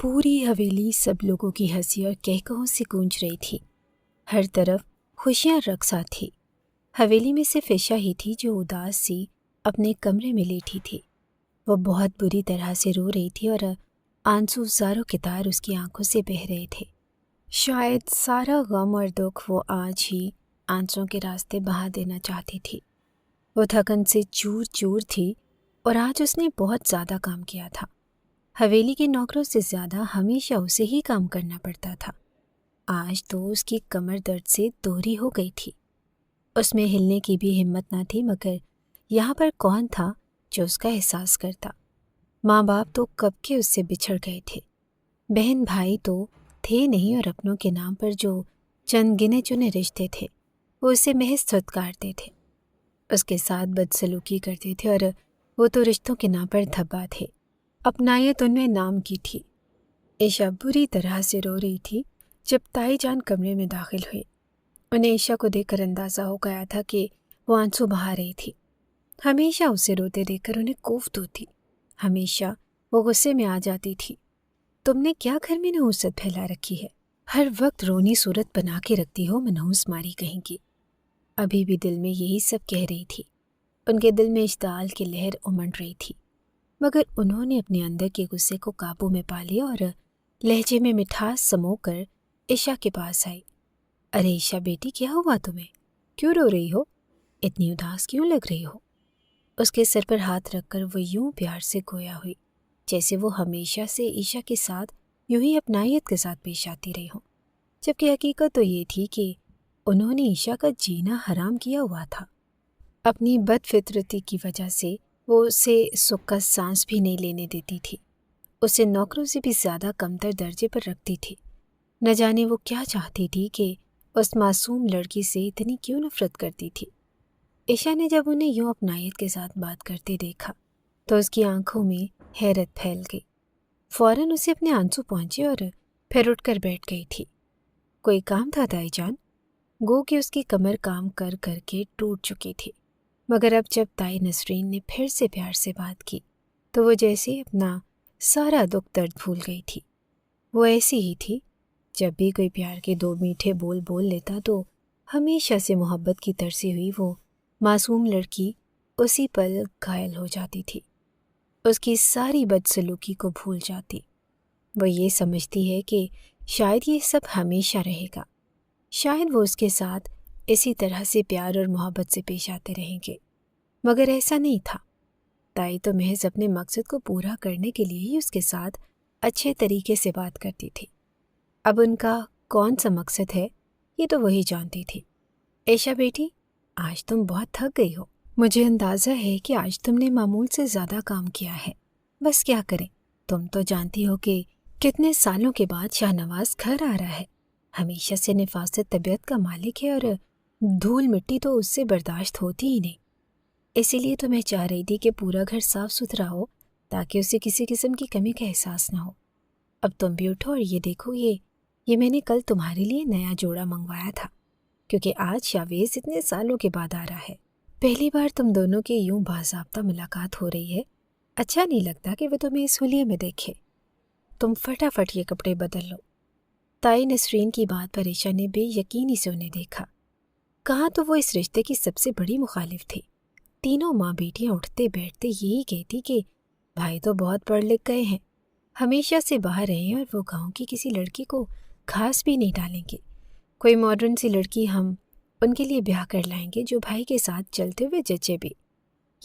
پوری حویلی سب لوگوں کی ہنسی اور کہکہوں سے گونج رہی تھی۔ ہر طرف خوشیاں رقصاں تھی۔ حویلی میں صرف عائشہ ہی تھی جو اداس سی اپنے کمرے میں لیٹی تھی۔ وہ بہت بری طرح سے رو رہی تھی اور آنسو زاروں کے تار اس کی آنکھوں سے بہہ رہے تھے۔ شاید سارا غم اور دکھ وہ آج ہی آنسوں کے راستے بہا دینا چاہتی تھی۔ وہ تھکن سے چور چور تھی اور آج اس نے بہت زیادہ کام کیا تھا۔ حویلی کے نوکروں سے زیادہ ہمیشہ اسے ہی کام کرنا پڑتا تھا۔ آج تو اس کی کمر درد سے دوہری ہو گئی تھی۔ اس میں ہلنے کی بھی ہمت نہ تھی، مگر یہاں پر کون تھا جو اس کا احساس کرتا؟ ماں باپ تو کب کے اس سے بچھڑ گئے تھے، بہن بھائی تو تھے نہیں، اور اپنوں کے نام پر جو چند گنے چنے رشتے تھے وہ اسے محض دھتکارتے تھے، اس کے ساتھ بدسلوکی کرتے تھے، اور وہ تو رشتوں کے نام پر دھبا تھے۔ اپنائیت ان میں نام کی تھی۔ عائشہ بری طرح سے رو رہی تھی جب تائی جان کمرے میں داخل ہوئی۔ انہیں عائشہ کو دیکھ کر اندازہ ہو گیا تھا کہ وہ آنسو بہا رہی تھی۔ ہمیشہ اسے روتے دیکھ کر انہیں کوفت ہوتی، ہمیشہ وہ غصے میں آ جاتی تھی۔ تم نے کیا گھر میں نحوست پھیلا رکھی ہے؟ ہر وقت رونی صورت بنا کے رکھتی ہو، منحوس ماری کہیں کی۔ ابھی بھی دل میں یہی سب کہہ رہی تھی۔ ان کے دل میں اشتعال کی لہر امنڈ رہی تھی، مگر انہوں نے اپنے اندر کے غصے کو قابو میں پا لیا اور لہجے میں مٹھاس سمو کر عائشہ کے پاس آئی۔ ارے عائشہ بیٹی، کیا ہوا تمہیں؟ کیوں رو رہی ہو؟ اتنی اداس کیوں لگ رہی ہو؟ اس کے سر پر ہاتھ رکھ کر وہ یوں پیار سے گویا ہوئی جیسے وہ ہمیشہ سے عائشہ کے ساتھ یوں ہی اپنائیت کے ساتھ پیش آتی رہی ہوں، جبکہ حقیقت تو یہ تھی کہ انہوں نے عائشہ کا جینا حرام کیا ہوا تھا۔ اپنی بد فطرتی کی وجہ سے وہ اسے سکھ سانس بھی نہیں لینے دیتی تھی، اسے نوکروں سے بھی زیادہ کمتر درجے پر رکھتی تھی۔ نہ جانے وہ کیا چاہتی تھی کہ اس معصوم لڑکی سے اتنی کیوں نفرت کرتی تھی۔ عائشہ نے جب انہیں یوں اپنائیت کے ساتھ بات کرتے دیکھا تو اس کی آنکھوں میں حیرت پھیل گئی۔ فوراً اسے اپنے آنسو پہنچے اور پھر اٹھ کر بیٹھ گئی تھی۔ کوئی کام تھا تائی جان؟ گو کہ اس کی کمر کام کر کر کے ٹوٹ چکی تھی، مگر اب جب تائی نسرین نے پھر سے پیار سے بات کی تو وہ جیسے اپنا سارا دکھ درد بھول گئی تھی۔ وہ ایسی ہی تھی، جب بھی کوئی پیار کے دو میٹھے بول بول لیتا تو ہمیشہ سے محبت کی ترسی ہوئی وہ معصوم لڑکی اسی پل گھائل ہو جاتی تھی، اس کی ساری بدسلوکی کو بھول جاتی۔ وہ یہ سمجھتی ہے کہ شاید یہ سب ہمیشہ رہے گا، شاید وہ اس کے ساتھ اسی طرح سے پیار اور محبت سے پیش آتے رہیں گے، مگر ایسا نہیں تھا۔ تائی تو محض اپنے مقصد کو پورا کرنے کے لیے ہی اس کے ساتھ اچھے طریقے سے بات کرتی تھی۔ اب ان کا کون سا مقصد ہے یہ تو وہی جانتی تھی۔ عائشہ بیٹی، آج تم بہت تھک گئی ہو، مجھے اندازہ ہے کہ آج تم نے معمول سے زیادہ کام کیا ہے۔ بس کیا کریں، تم تو جانتی ہو کہ کتنے سالوں کے بعد شاہ نواز گھر آ رہا ہے، ہمیشہ سے نفاست طبیعت کا مالک ہے اور دھول مٹی تو اس سے برداشت ہوتی ہی نہیں۔ اسی لیے تو میں چاہ رہی تھی کہ پورا گھر صاف ستھرا ہو تاکہ اسے کسی قسم کی کمی کا احساس نہ ہو۔ اب تم بھی اٹھو اور یہ دیکھو، یہ میں نے کل تمہارے لیے نیا جوڑا منگوایا تھا، کیونکہ آج شاویز اتنے سالوں کے بعد آ رہا ہے۔ پہلی بار تم دونوں کی یوں باضابطہ ملاقات ہو رہی ہے، اچھا نہیں لگتا کہ وہ تمہیں اس حلیے میں دیکھے۔ تم فٹافٹ یہ کپڑے بدل لو۔ تائی نسرین کی بات پر عائشہ نے بے یقینی سے انہیں دیکھا۔ کہاں تو وہ اس رشتے کی سب سے بڑی مخالف تھی۔ تینوں ماں بیٹیاں اٹھتے بیٹھتے یہی کہتی کہ بھائی تو بہت پڑھ لکھ گئے ہیں، ہمیشہ سے باہر رہے ہیں، اور وہ گاؤں کی کسی لڑکی کو گھاس بھی نہیں ڈالیں گے۔ کوئی ماڈرن سی لڑکی ہم ان کے لیے بیاہ کر لائیں گے جو بھائی کے ساتھ چلتے ہوئے جچے بھی۔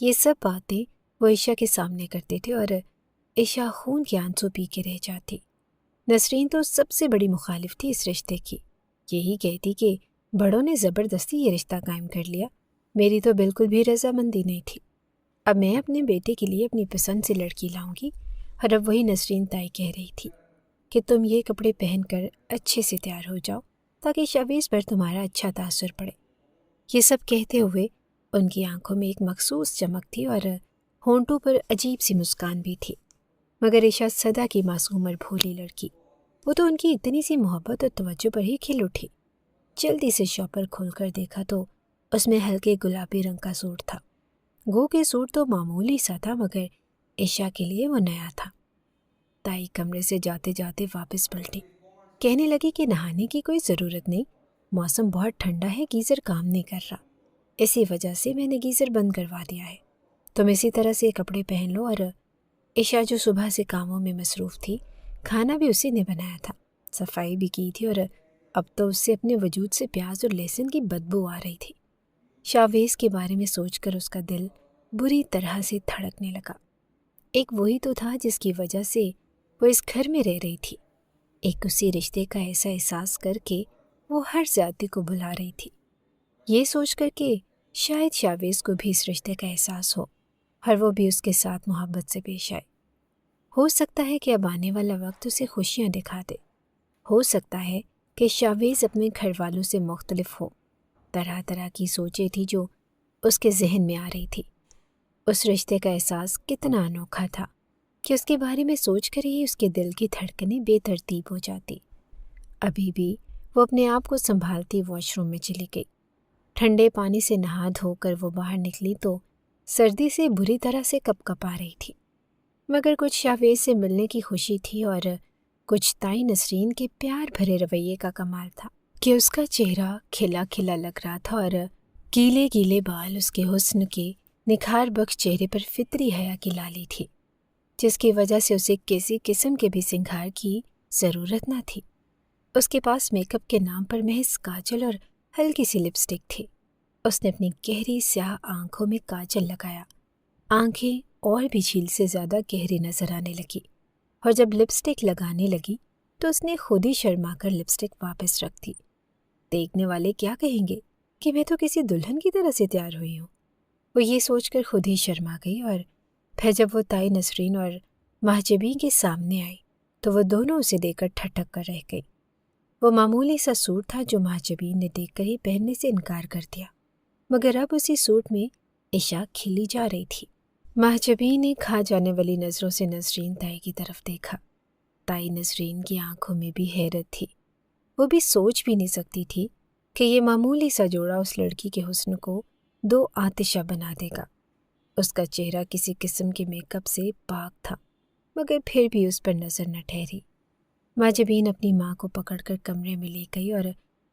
یہ سب باتیں وہ عائشہ کے سامنے کرتے تھے اور عائشہ خون کے آنسو پی کے رہ جاتی۔ نسرین تو سب سے بڑی مخالف تھی اس رشتے کی، یہی کہتی کہ بڑوں نے زبردستی یہ رشتہ قائم کر لیا، میری تو بالکل بھی رضامندی نہیں تھی۔ اب میں اپنے بیٹے کے لیے اپنی پسند سے لڑکی لاؤں گی۔ اور اب وہی نسرین تائی کہہ رہی تھی کہ تم یہ کپڑے پہن کر اچھے سے تیار ہو جاؤ تاکہ شاویز پر تمہارا اچھا تاثر پڑے۔ یہ سب کہتے ہوئے ان کی آنکھوں میں ایک مخصوص چمک تھی اور ہونٹوں پر عجیب سی مسکان بھی تھی، مگر عائشہ صدا کی معصوم اور بھولی لڑکی، وہ تو ان کی اتنی سی محبت اور توجہ پر ہی کھل اٹھی۔ جلدی سے شاپر کھول کر دیکھا تو اس میں ہلکے گلابی رنگ کا سوٹ تھا۔ گو کہ سوٹ تو معمولی سا تھا، مگر عائشہ کے لیے وہ نیا تھا۔ تائی کمرے سے جاتے جاتے واپس پلٹی، کہنے لگی کہ نہانے کی کوئی ضرورت نہیں، موسم بہت ٹھنڈا ہے، گیزر کام نہیں کر رہا، اسی وجہ سے میں نے گیزر بند کروا دیا ہے، تم اسی طرح سے کپڑے پہن لو۔ اور عشا جو صبح سے کاموں میں مصروف تھی، کھانا بھی اسی نے بنایا تھا، صفائی بھی کی تھی، اور اب تو اس سے اپنے وجود سے پیاز اور لہسن کی بدبو آ رہی تھی۔ شاویز کے بارے میں سوچ کر اس کا دل بری طرح سے دھڑکنے لگا۔ ایک وہی تو تھا جس کی وجہ سے وہ اس گھر میں رہ رہی تھی، ایک اسی رشتے کا ایسا احساس کر کے وہ ہر زیادتی کو بھلا رہی تھی، یہ سوچ کر کہ شاید شاویز کو بھی اس رشتے کا احساس ہو اور وہ بھی اس کے ساتھ محبت سے پیش آئے۔ ہو سکتا ہے کہ اب آنے والا وقت اسے خوشیاں دکھا دے، ہو سکتا ہے کہ شاویز اپنے گھر والوں سے مختلف ہو۔ طرح طرح کی سوچیں تھی جو اس کے ذہن میں آ رہی تھی۔ اس رشتے کا احساس کتنا انوکھا تھا کہ اس کے بارے میں سوچ کر ہی اس کے دل کی دھڑکنیں بے ترتیب ہو جاتی۔ ابھی بھی وہ اپنے آپ کو سنبھالتی واش روم میں چلی گئی۔ ٹھنڈے پانی سے نہا دھو کر وہ باہر نکلی تو سردی سے بری طرح سے کپ کپا رہی تھی، مگر کچھ شاویز سے ملنے کی خوشی تھی اور کچھ تائی نسرین کے پیار بھرے رویے کا کمال تھا کہ اس کا چہرہ کھلا کھلا لگ رہا تھا اور گیلے گیلے بال اس کے حسن کے نکھار بخش چہرے پر فطری حیا کی لالی تھی، جس کی وجہ سے اسے کسی قسم کے بھی سنگھار کی ضرورت نہ تھی۔ اس کے پاس میک اپ کے نام پر محض کاجل اور ہلکی سی لپسٹک تھی۔ اس نے اپنی گہری سیاہ آنکھوں میں کاجل لگایا، آنکھیں اور بھی جھیل سے زیادہ گہری نظر آنے لگی، اور جب لپسٹک لگانے لگی تو اس نے خود ہی شرما کر لپسٹک واپس رکھ دی۔ دیکھنے والے کیا کہیں گے کہ میں تو کسی دلہن کی طرح سے تیار ہوئی ہوں، وہ یہ سوچ کر خود ہی شرما گئی۔ اور پھر جب وہ تائی نسرین اور مہجبین کے سامنے آئی تو وہ دونوں اسے دیکھ کر ٹھٹک کر رہ گئی۔ وہ معمولی سا سوٹ تھا جو مہجبین نے دیکھ کر ہی پہننے سے انکار کر دیا، مگر اب اسی سوٹ میں عشا کھلی جا رہی تھی۔ مہجبین نے کھا جانے والی نظروں سے نسرین تائی کی طرف دیکھا۔ تائی نسرین کی آنکھوں میں بھی حیرت تھی، وہ بھی سوچ بھی نہیں سکتی تھی کہ یہ معمولی سا جوڑا اس لڑکی کے حسن کو دو آتشہ بنا دے گا۔ اس کا چہرہ کسی قسم کے میک اپ سے پاک تھا، مگر پھر بھی اس پر نظر نہ ٹھہری۔ مہجبین اپنی ماں کو پکڑ کر کمرے میں لے گئی اور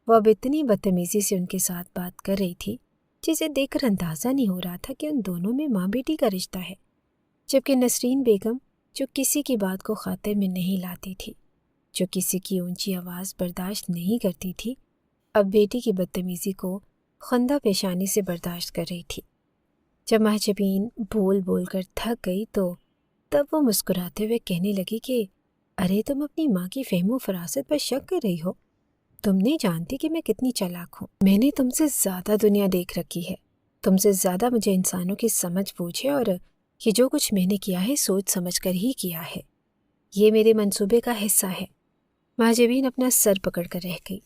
وہ اب اتنی بدتمیزی سے ان کے ساتھ بات کر رہی تھی جسے دیکھ کر اندازہ نہیں ہو رہا تھا کہ ان دونوں میں ماں بیٹی کا رشتہ ہے، جبکہ نسرین بیگم جو کسی کی بات کو خاطر میں نہیں لاتی تھی، جو کسی کی اونچی آواز برداشت نہیں کرتی تھی، اب بیٹی کی بدتمیزی کو خندہ پیشانی سے برداشت کر رہی تھی۔ جب مہجبین بول بول کر تھک گئی تو تب وہ مسکراتے ہوئے کہنے لگی کہ ارے تم اپنی ماں کی فہم و فراست پر شک کر رہی ہو، تم نہیں جانتی کہ میں کتنی چالاک ہوں، میں نے تم سے زیادہ دنیا دیکھ رکھی ہے، تم سے زیادہ مجھے انسانوں کی سمجھ بوجھ ہے، اور یہ جو کچھ میں نے کیا ہے سوچ سمجھ کر ہی کیا ہے، یہ میرے منصوبے کا حصہ ہے۔ مہجبین اپنا سر پکڑ کر رہ گئی،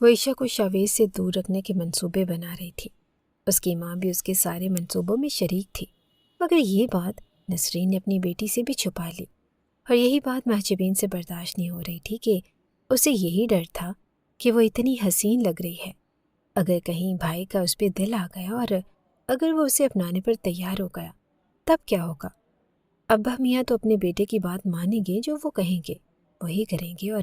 وہ عشا کو شاویز سے دور رکھنے کے منصوبے بنا رہی تھی، اس کی ماں بھی اس کے سارے منصوبوں میں شریک تھی، مگر یہ بات نسرین نے اپنی بیٹی سے بھی چھپا لی، اور یہی بات مہجبین سے برداشت نہیں ہو رہی تھی کہ اسے یہی ڈر تھا کہ وہ اتنی حسین لگ رہی ہے، اگر کہیں بھائی کا اس پہ دل آ گیا اور اگر وہ اسے اپنانے پر تیار ہو گیا تب کیا ہوگا؟ ابا میاں تو اپنے بیٹے کی بات مانیں گے، جو وہ کہیں گے وہی کریں گے، اور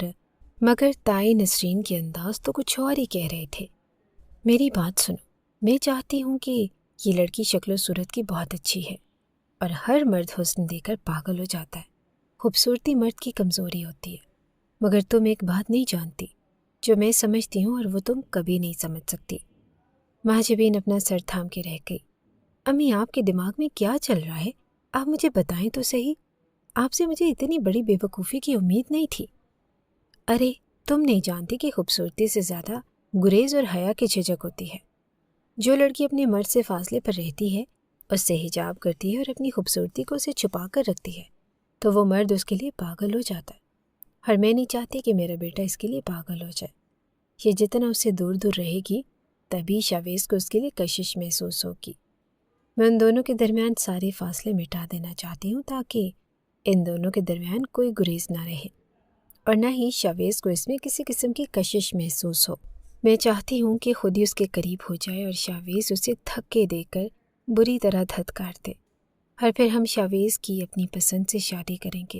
مگر تائی نسرین کے انداز تو کچھ اور ہی کہہ رہے تھے۔ میری بات سنو، میں چاہتی ہوں کہ یہ لڑکی شکل و صورت کی بہت اچھی ہے اور ہر مرد حسن دیکھ کر پاگل ہو جاتا ہے، خوبصورتی مرد کی کمزوری ہوتی ہے، مگر تم ایک بات نہیں جانتی جو میں سمجھتی ہوں اور وہ تم کبھی نہیں سمجھ سکتی۔ مہجبین اپنا سر تھام کے رہ گئی۔ امی آپ کے دماغ میں کیا چل رہا ہے؟ آپ مجھے بتائیں تو صحیح، آپ سے مجھے اتنی بڑی بے وقوفی کی امید نہیں تھی۔ ارے تم نہیں جانتی کہ خوبصورتی سے زیادہ گریز اور حیا کی جھجک ہوتی ہے۔ جو لڑکی اپنے مرد سے فاصلے پر رہتی ہے، اس سے حجاب کرتی ہے اور اپنی خوبصورتی کو اسے چھپا کر رکھتی ہے، تو وہ مرد اس کے لیے پاگل ہو جاتا ہے، اور میں نہیں چاہتی کہ میرا بیٹا اس کے لیے پاگل ہو جائے۔ یہ جتنا اس سے دور دور رہے گی تبھی شاویز کو اس کے لیے کشش محسوس ہوگی۔ میں ان دونوں کے درمیان سارے فاصلے مٹا دینا چاہتی ہوں تاکہ ان دونوں کے درمیان کوئی گریز نہ رہے اور نہ ہی شاویز کو اس میں کسی قسم کی کشش محسوس ہو۔ میں چاہتی ہوں کہ خود ہی اس کے قریب ہو جائے اور شاویز اسے دھکے دے کر بری طرح دھتکار دے، اور پھر ہم شاویز کی اپنی پسند سے شادی کریں گے۔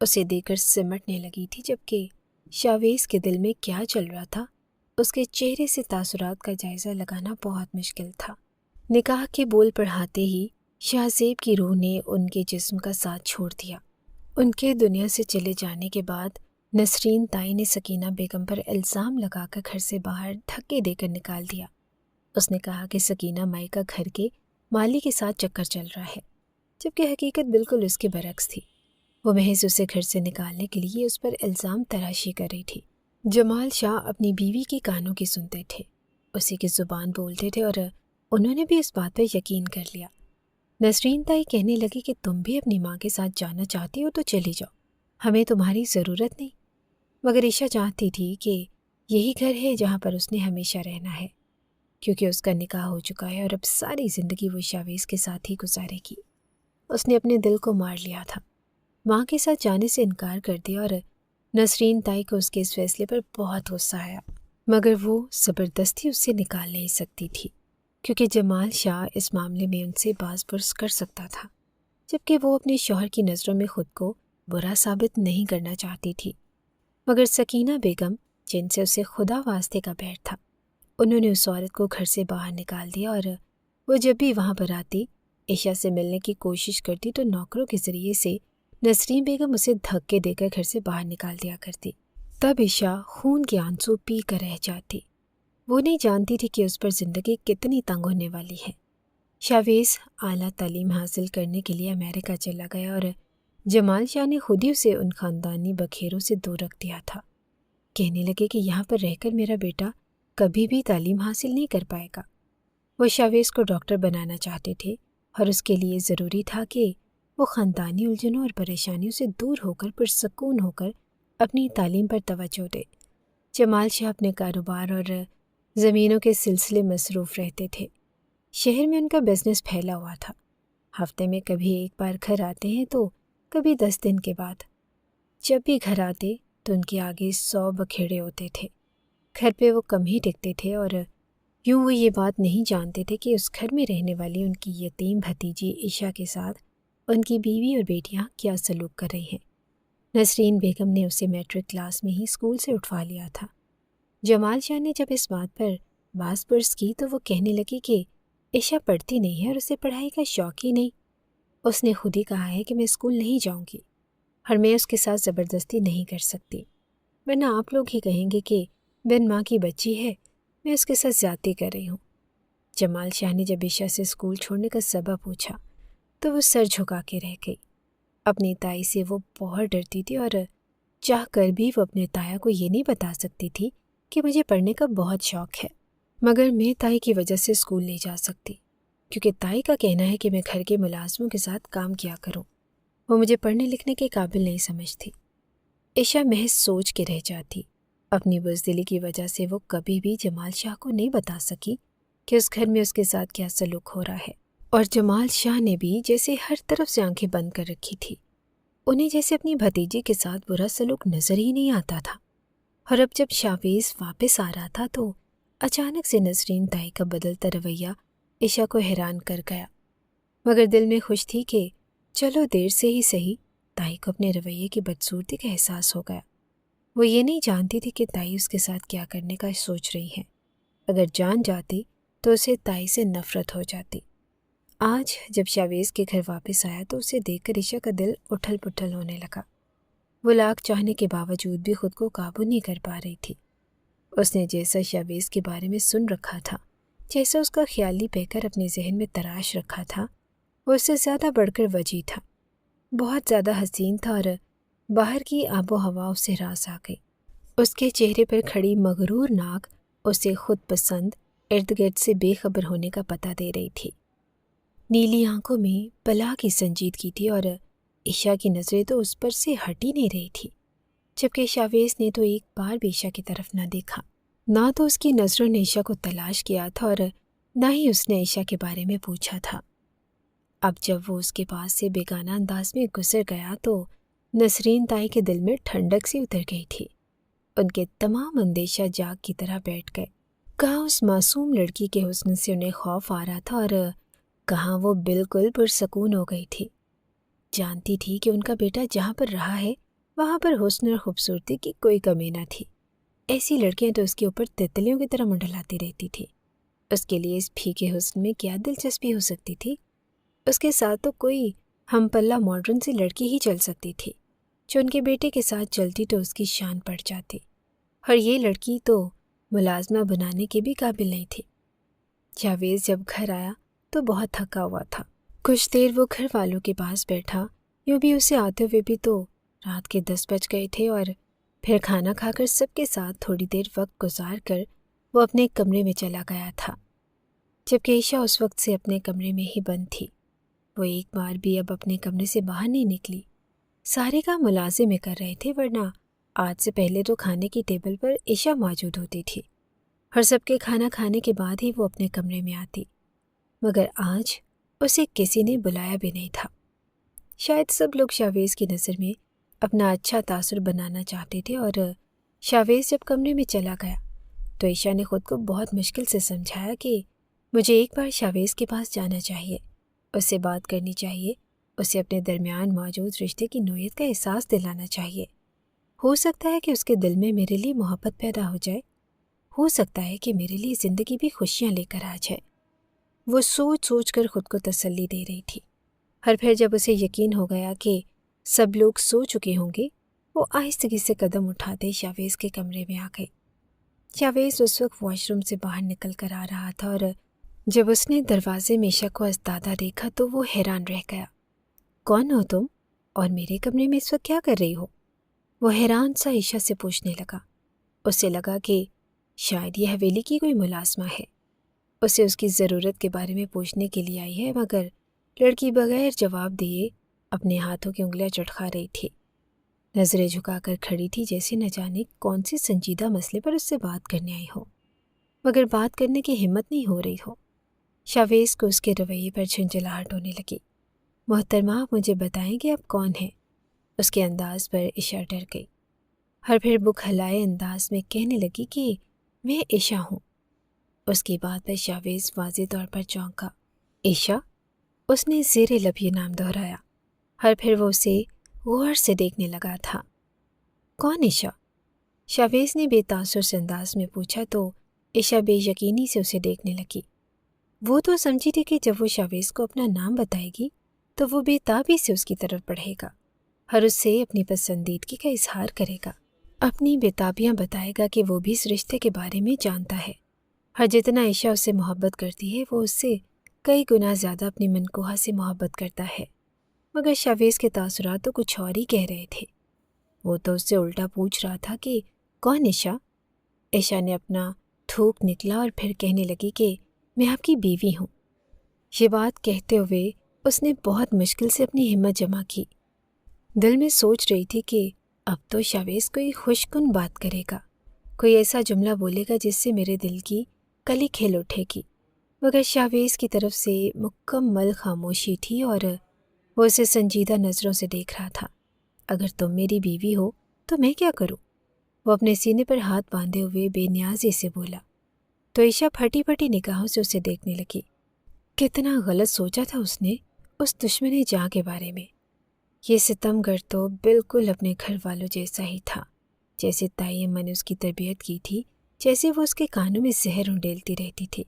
اسے دیکھ کر سمٹنے لگی تھی، جبکہ شاویز کے دل میں کیا چل رہا تھا اس کے چہرے سے تاثرات کا جائزہ لگانا بہت مشکل تھا۔ نکاح کے بول پڑھاتے ہی شاہزیب کی روح نے ان کے جسم کا ساتھ چھوڑ دیا۔ ان کے دنیا سے چلے جانے کے بعد نسرین تائی نے سکینہ بیگم پر الزام لگا کر گھر سے باہر دھکے دے کر نکال دیا۔ اس نے کہا کہ سکینہ مائی کا گھر کے مالی کے ساتھ چکر چل رہا ہے، جبکہ حقیقت بالکل اس کے برعکس تھی۔ وہ محض اسے گھر سے نکالنے کے لیے اس پر الزام تراشی کر رہی تھی۔ جمال شاہ اپنی بیوی کی کانوں کی سنتے تھے، اسی کی زبان بولتے تھے، اور انہوں نے بھی اس بات پر یقین کر لیا۔ نسرین تائی کہنے لگی کہ تم بھی اپنی ماں کے ساتھ جانا چاہتی ہو تو چلی جاؤ، ہمیں تمہاری ضرورت نہیں۔ مگر عائشہ چاہتی تھی کہ یہی گھر ہے جہاں پر اس نے ہمیشہ رہنا ہے، کیونکہ اس کا نکاح ہو چکا ہے اور اب ساری زندگی وہ شاویز کے ساتھ ہی گزارے گی۔ اس نے اپنے دل کو مار لیا تھا، ماں کے ساتھ جانے سے انکار کر دیا، اور نسرین تائی کو اس کے اس فیصلے پر بہت غصہ آیا، مگر وہ زبردستی اس سے نکال نہیں سکتی تھی، کیونکہ جمال شاہ اس معاملے میں ان سے باز پرس کر سکتا تھا، جبکہ وہ اپنے شوہر کی نظروں میں خود کو برا ثابت نہیں کرنا چاہتی تھی۔ مگر سکینہ بیگم، جن سے اسے خدا واسطے کا بیر تھا، انہوں نے اس عورت کو گھر سے باہر نکال دیا، اور وہ جب بھی وہاں پر آتی، عائشہ سے ملنے کی کوشش کرتی تو نوکروں کے ذریعے سے نسرین بیگم اسے دھکے دے کر گھر سے باہر نکال دیا کرتی۔ تب عائشہ خون کے آنسو پی کر رہ جاتی۔ وہ نہیں جانتی تھی کہ اس پر زندگی کتنی تنگ ہونے والی ہے۔ شاویز اعلیٰ تعلیم حاصل کرنے کے لیے امریکہ چلا گیا، اور جمال شاہ نے خود ہی اسے ان خاندانی بکھیروں سے دور رکھ دیا تھا۔ کہنے لگے کہ یہاں پر رہ کر میرا بیٹا کبھی بھی تعلیم حاصل نہیں کر پائے گا۔ وہ شاویز کو ڈاکٹر بنانا چاہتے تھے، اور اس کے لیے ضروری تھا کہ وہ خاندانی الجھنوں اور پریشانیوں سے دور ہو کر پرسکون ہو کر اپنی تعلیم پر توجہ دے۔ جمال شاہ اپنے کاروبار اور زمینوں کے سلسلے مصروف رہتے تھے۔ شہر میں ان کا بزنس پھیلا ہوا تھا۔ ہفتے میں کبھی ایک بار گھر آتے ہیں تو کبھی 10 دن کے بعد۔ جب بھی گھر آتے تو ان کے آگے 100 بکھیڑے ہوتے تھے۔ گھر پہ وہ کم ہی ٹکتے تھے، اور یوں وہ یہ بات نہیں جانتے تھے کہ اس گھر میں رہنے والی ان کی یتیم بھتیجی عائشہ کے ساتھ ان کی بیوی اور بیٹیاں کیا سلوک کر رہی ہیں۔ نسرین بیگم نے اسے میٹرک کلاس میں ہی اسکول سے اٹھوا لیا تھا۔ جمال شاہ نے جب اس بات پر باز پرس کی تو وہ کہنے لگی کہ عائشہ پڑھتی نہیں ہے اور اسے پڑھائی کا شوق ہی نہیں۔ اس نے خود ہی کہا ہے کہ میں اسکول نہیں جاؤں گی، اور میں اس کے ساتھ زبردستی نہیں کر سکتی، ورنہ آپ لوگ ہی کہیں گے کہ بن ماں کی بچی ہے، میں اس کے ساتھ زیادتی کر رہی ہوں۔ جمال شاہ نے جب عائشہ سے اسکول چھوڑنے کا سبب پوچھا تو وہ سر جھکا کے رہ گئی۔ اپنی تائی سے وہ بہت ڈرتی تھی، اور چاہ کر بھی وہ اپنے تایا کو یہ نہیں بتا سکتی تھی کہ مجھے پڑھنے کا بہت شوق ہے، مگر میں تائی کی وجہ سے اسکول نہیں جا سکتی، کیونکہ تائی کا کہنا ہے کہ میں گھر کے ملازموں کے ساتھ کام کیا کروں، وہ مجھے پڑھنے لکھنے کے قابل نہیں سمجھتی۔ عائشہ محض سوچ کے رہ جاتی۔ اپنی بزدلی کی وجہ سے وہ کبھی بھی جمال شاہ کو نہیں بتا سکی کہ اس گھر میں اس کے ساتھ کیا سلوک ہو رہا ہے، اور جمال شاہ نے بھی جیسے ہر طرف سے آنکھیں بند کر رکھی تھی۔ انہیں جیسے اپنی بھتیجی کے ساتھ برا سلوک نظر ہی نہیں آتا تھا۔ اور اب جب شاویز واپس آ رہا تھا تو اچانک سے نسرین تائی کا بدلتا رویہ عائشہ کو حیران کر گیا، مگر دل میں خوش تھی کہ چلو دیر سے ہی صحیح تائی کو اپنے رویے کی بدصورتی کا احساس ہو گیا۔ وہ یہ نہیں جانتی تھی کہ تائی اس کے ساتھ کیا کرنے کا سوچ رہی ہے۔ اگر جان جاتی تو اسے تائی سے نفرت ہو جاتی۔ آج جب شاویز کے گھر واپس آیا تو اسے دیکھ کر عائشہ کا دل اٹھل پٹھل ہونے لگا۔ وہ لاکھ چاہنے کے باوجود بھی خود کو قابو نہیں کر پا رہی تھی۔ اس نے جیسا شاویز کے بارے میں سن رکھا تھا، جیسا اس کا خیالی پیکر اپنے ذہن میں تراش رکھا تھا، وہ اس سے زیادہ بڑھ کر وجیح تھا، بہت زیادہ حسین تھا، اور باہر کی آب و ہوا اسے راس آ گئی۔ اس کے چہرے پر کھڑی مغرور ناک اسے خود پسند ارد گرد سے بے خبر ہونے کا پتہ دے رہی تھی۔ نیلی آنکھوں میں بلا کی سنجیدگی تھی، اور عائشہ کی نظریں تو اس پر سے ہٹ ہی نہیں رہی تھی، جبکہ شاویز نے تو ایک بار بھی عائشہ کی طرف نہ دیکھا۔ نہ تو اس کی نظروں نے عائشہ کو تلاش کیا تھا، اور نہ ہی اس نے عائشہ کے بارے میں پوچھا تھا۔ اب جب وہ اس کے پاس سے بیگانہ انداز میں گزر گیا تو نسرین تائی کے دل میں ٹھنڈک سی اتر گئی تھی۔ ان کے تمام اندیشہ جاگ کی طرح بیٹھ گئے۔ کہاں اس معصوم لڑکی کے حسن سے انہیں خوف آ رہا تھا، اور کہاں وہ بالکل پرسکون ہو گئی تھی۔ جانتی تھی کہ ان کا بیٹا جہاں پر رہا ہے وہاں پر حسن اور خوبصورتی کی کوئی کمی نہ تھی۔ ایسی لڑکیاں تو اس کے اوپر تتلیوں کی طرح منڈلاتی رہتی تھی۔ اس کے لیے اس پھیکے حسن میں کیا دلچسپی ہو سکتی تھی؟ اس کے ساتھ تو کوئی ہم پلہ ماڈرن سی لڑکی ہی چل سکتی تھی، جو ان کے بیٹے کے ساتھ چلتی تو اس کی شان پڑ جاتی، اور یہ لڑکی تو ملازمہ بنانے کے بھی قابل نہیں تھی۔ جاوید جب گھر آیا تو بہت تھکا ہوا تھا۔ کچھ دیر وہ گھر والوں کے پاس بیٹھا، یوں بھی اسے آتے ہوئے بھی تو رات کے 10 بج گئے تھے، اور پھر کھانا کھا کر سب کے ساتھ تھوڑی دیر وقت گزار کر وہ اپنے کمرے میں چلا گیا تھا، جبکہ عائشہ اس وقت سے اپنے کمرے میں ہی بند تھی۔ وہ ایک بار بھی اب اپنے کمرے سے باہر نہیں نکلی۔ سارے کام ملازم میں کر رہے تھے، ورنہ آج سے پہلے تو کھانے کی ٹیبل پر عائشہ موجود ہوتی تھی، اور سب کے کھانا کھانے کے بعد ہی وہ اپنے کمرے میں آتی، مگر آج اسے کسی نے بلایا بھی نہیں تھا۔ شاید سب لوگ شاویز کی نظر میں اپنا اچھا تاثر بنانا چاہتے تھے، اور شاویز جب کمرے میں چلا گیا تو عائشہ نے خود کو بہت مشکل سے سمجھایا کہ مجھے ایک بار شاویز کے پاس جانا چاہیے، اس سے بات کرنی چاہیے، اسے اپنے درمیان موجود رشتے کی نوعیت کا احساس دلانا چاہیے۔ ہو سکتا ہے کہ اس کے دل میں میرے لیے محبت پیدا ہو جائے، ہو سکتا ہے کہ میرے لیے زندگی بھی خوشیاں لے کر آ جائے۔ وہ سوچ سوچ کر خود کو تسلی دے رہی تھی، اور پھر جب اسے یقین ہو گیا کہ سب لوگ سو چکے ہوں گے، وہ آہستگی سے قدم اٹھاتے شاویز کے کمرے میں آ گئی۔ شاویز اس وقت واش روم سے باہر نکل کر آ رہا تھا، اور جب اس نے دروازے میں عائشہ کو استادہ دیکھا تو وہ حیران رہ گیا۔ کون ہو تم؟ اور میرے کمرے میں اس وقت کیا کر رہی ہو؟ وہ حیران سا عائشہ سے پوچھنے لگا۔ اسے لگا کہ شاید یہ حویلی کی کوئی ملازمہ ہے، اسے اس کی ضرورت کے بارے میں پوچھنے کے لیے آئی ہے، مگر لڑکی بغیر جواب دیے اپنے ہاتھوں کی انگلیاں چٹکا رہی تھی، نظریں جھکا کر کھڑی تھی، جیسے نہ جانے کون سی سنجیدہ مسئلے پر اس سے بات کرنے آئی ہو، مگر بات کرنے کی ہمت نہیں ہو رہی ہو۔ شاویز کو اس کے رویے پر جھنجھلاہٹ ہونے لگی۔ محترمہ، آپ مجھے بتائیں کہ آپ کون ہیں؟ اس کے انداز پر عائشہ ڈر گئی، اور پھر بکھلائے انداز میں کہنے لگی کہ میں عائشہ ہوں۔ اس کی بات پر شاویز واضح طور پر چونکا۔ عائشہ؟ اس نے زیر لب یہ نام دہرایا، اور پھر وہ اسے غور سے دیکھنے لگا تھا۔ کون عائشہ؟ شاویز نے بے تاثر سے انداز میں پوچھا تو عائشہ بے یقینی سے اسے دیکھنے لگی۔ وہ تو سمجھی تھی کہ جب وہ شاویز کو اپنا نام بتائے گی تو وہ بے تابی سے اس کی طرف بڑھے گا، اور اس سے اپنی پسندیدگی کا اظہار کرے گا، اپنی بے تابیاں بتائے گا کہ وہ بھی اس رشتے کے بارے میں جانتا ہے، اور جتنا عائشہ اس سے محبت کرتی ہے وہ اس سے کئی گنا زیادہ اپنی منکوہا سے محبت کرتا ہے۔ مگر شاویز کے تاثرات تو کچھ اور ہی کہہ رہے تھے۔ وہ تو اس سے الٹا پوچھ رہا تھا کہ کون عائشہ؟ عائشہ نے اپنا تھوک نکلا اور پھر کہنے لگی کہ میں آپ کی بیوی ہوں۔ یہ بات کہتے ہوئے اس نے بہت مشکل سے اپنی ہمت جمع کی۔ دل میں سوچ رہی تھی کہ اب تو شاویز کوئی خوش کن بات کرے گا، کوئی ایسا جملہ بولے گا جس سے میرے دل کی کلی کھل اٹھے گی، مگر شاویز کی طرف سے مکمل خاموشی تھی، اور وہ اسے سنجیدہ نظروں سے دیکھ رہا تھا۔ اگر تم میری بیوی ہو تو میں کیا کروں؟ وہ اپنے سینے پر ہاتھ باندھے ہوئے بے نیازی سے بولا، تو عائشہ پھٹی پھٹی نگاہوں سے اسے دیکھنے لگی۔ کتنا غلط سوچا تھا اس نے اس دشمن جاں کے بارے میں۔ یہ ستم گر تو بالکل اپنے گھر والوں جیسا ہی تھا، جیسے تائی اماں نے اس کی تربیت کی تھی، جیسے وہ اس کے کانوں میں زہر انڈیلتی رہتی تھی۔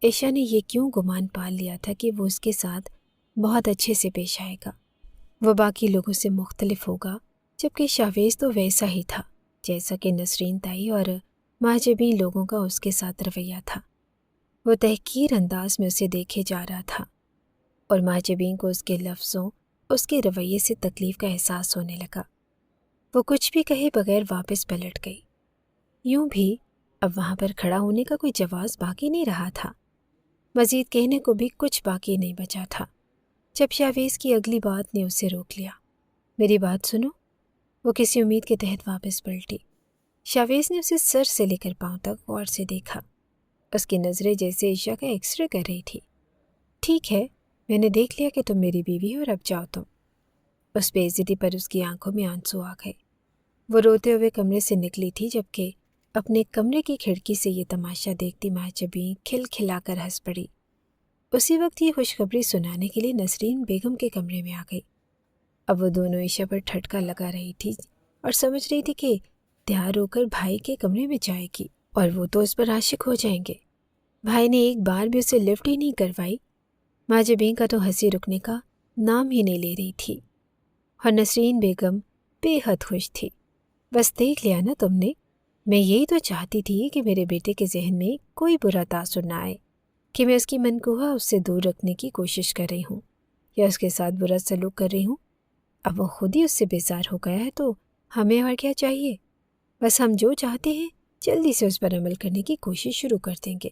عائشہ نے یہ کیوں گمان پال لیا تھا کہ وہ اس کے ساتھ بہت اچھے سے پیش آئے گا، وہ باقی لوگوں سے مختلف ہوگا، جبکہ شاویز تو ویسا ہی تھا جیسا کہ نسرین تائی اور مہاجبین لوگوں کا اس کے ساتھ رویہ تھا۔ وہ تحقیر انداز میں اسے دیکھے جا رہا تھا، اور مہاجبین کو اس کے لفظوں، اس کے رویے سے تکلیف کا احساس ہونے لگا۔ وہ کچھ بھی کہے بغیر واپس پلٹ گئی۔ یوں بھی اب وہاں پر کھڑا ہونے کا کوئی جواز باقی نہیں رہا تھا، مزید کہنے کو بھی کچھ باقی نہیں بچا تھا، جب شاویز کی اگلی بات نے اسے روک لیا۔ میری بات سنو۔ وہ کسی امید کے تحت واپس پلٹی۔ شاویز نے اسے سر سے لے کر پاؤں تک غور سے دیکھا، اس کی نظریں جیسے عائشہ کا ایکس رے کر رہی تھی۔ ٹھیک ہے، میں نے دیکھ لیا کہ تم میری بیوی ہو، اور اب جاؤ تم۔ اس بے عزتی پر اس کی آنکھوں میں آنسو آ گئے۔ وہ روتے ہوئے کمرے سے نکلی تھی، جبکہ اپنے کمرے کی کھڑکی سے یہ تماشا دیکھتی مہاجبین کھل کھلا کر ہنس پڑی۔ اسی وقت یہ خوشخبری سنانے کے لیے نسرین بیگم کے کمرے میں آ گئی۔ اب وہ دونوں عائشہ پر ٹھٹکا لگا رہی تھی اور سمجھ رہی تھی کہ تیار ہو کر بھائی کے کمرے میں جائے گی اور وہ تو اس پر عاشق ہو جائیں گے۔ بھائی نے ایک بار بھی اسے لفٹ ہی نہیں کروائی۔ ماجبین کا تو ہنسی رکنے کا نام ہی نہیں لے رہی تھی اور نسرین بیگم بے حد خوش تھی۔ بس دیکھ لیا نا تم نے، میں یہی تو چاہتی تھی کہ میرے بیٹے کے ذہن میں کوئی برا تاثر نہ آئے کہ میں اس کی منقوہ اس سے دور رکھنے کی کوشش کر رہی ہوں یا اس کے ساتھ برا سلوک کر رہی ہوں۔ اب وہ خود ہی اس سے بیزار ہو گیا ہے تو ہمیں اور کیا چاہیے؟ بس ہم جو چاہتے ہیں جلدی سے اس پر عمل کرنے کی کوشش شروع کر دیں گے۔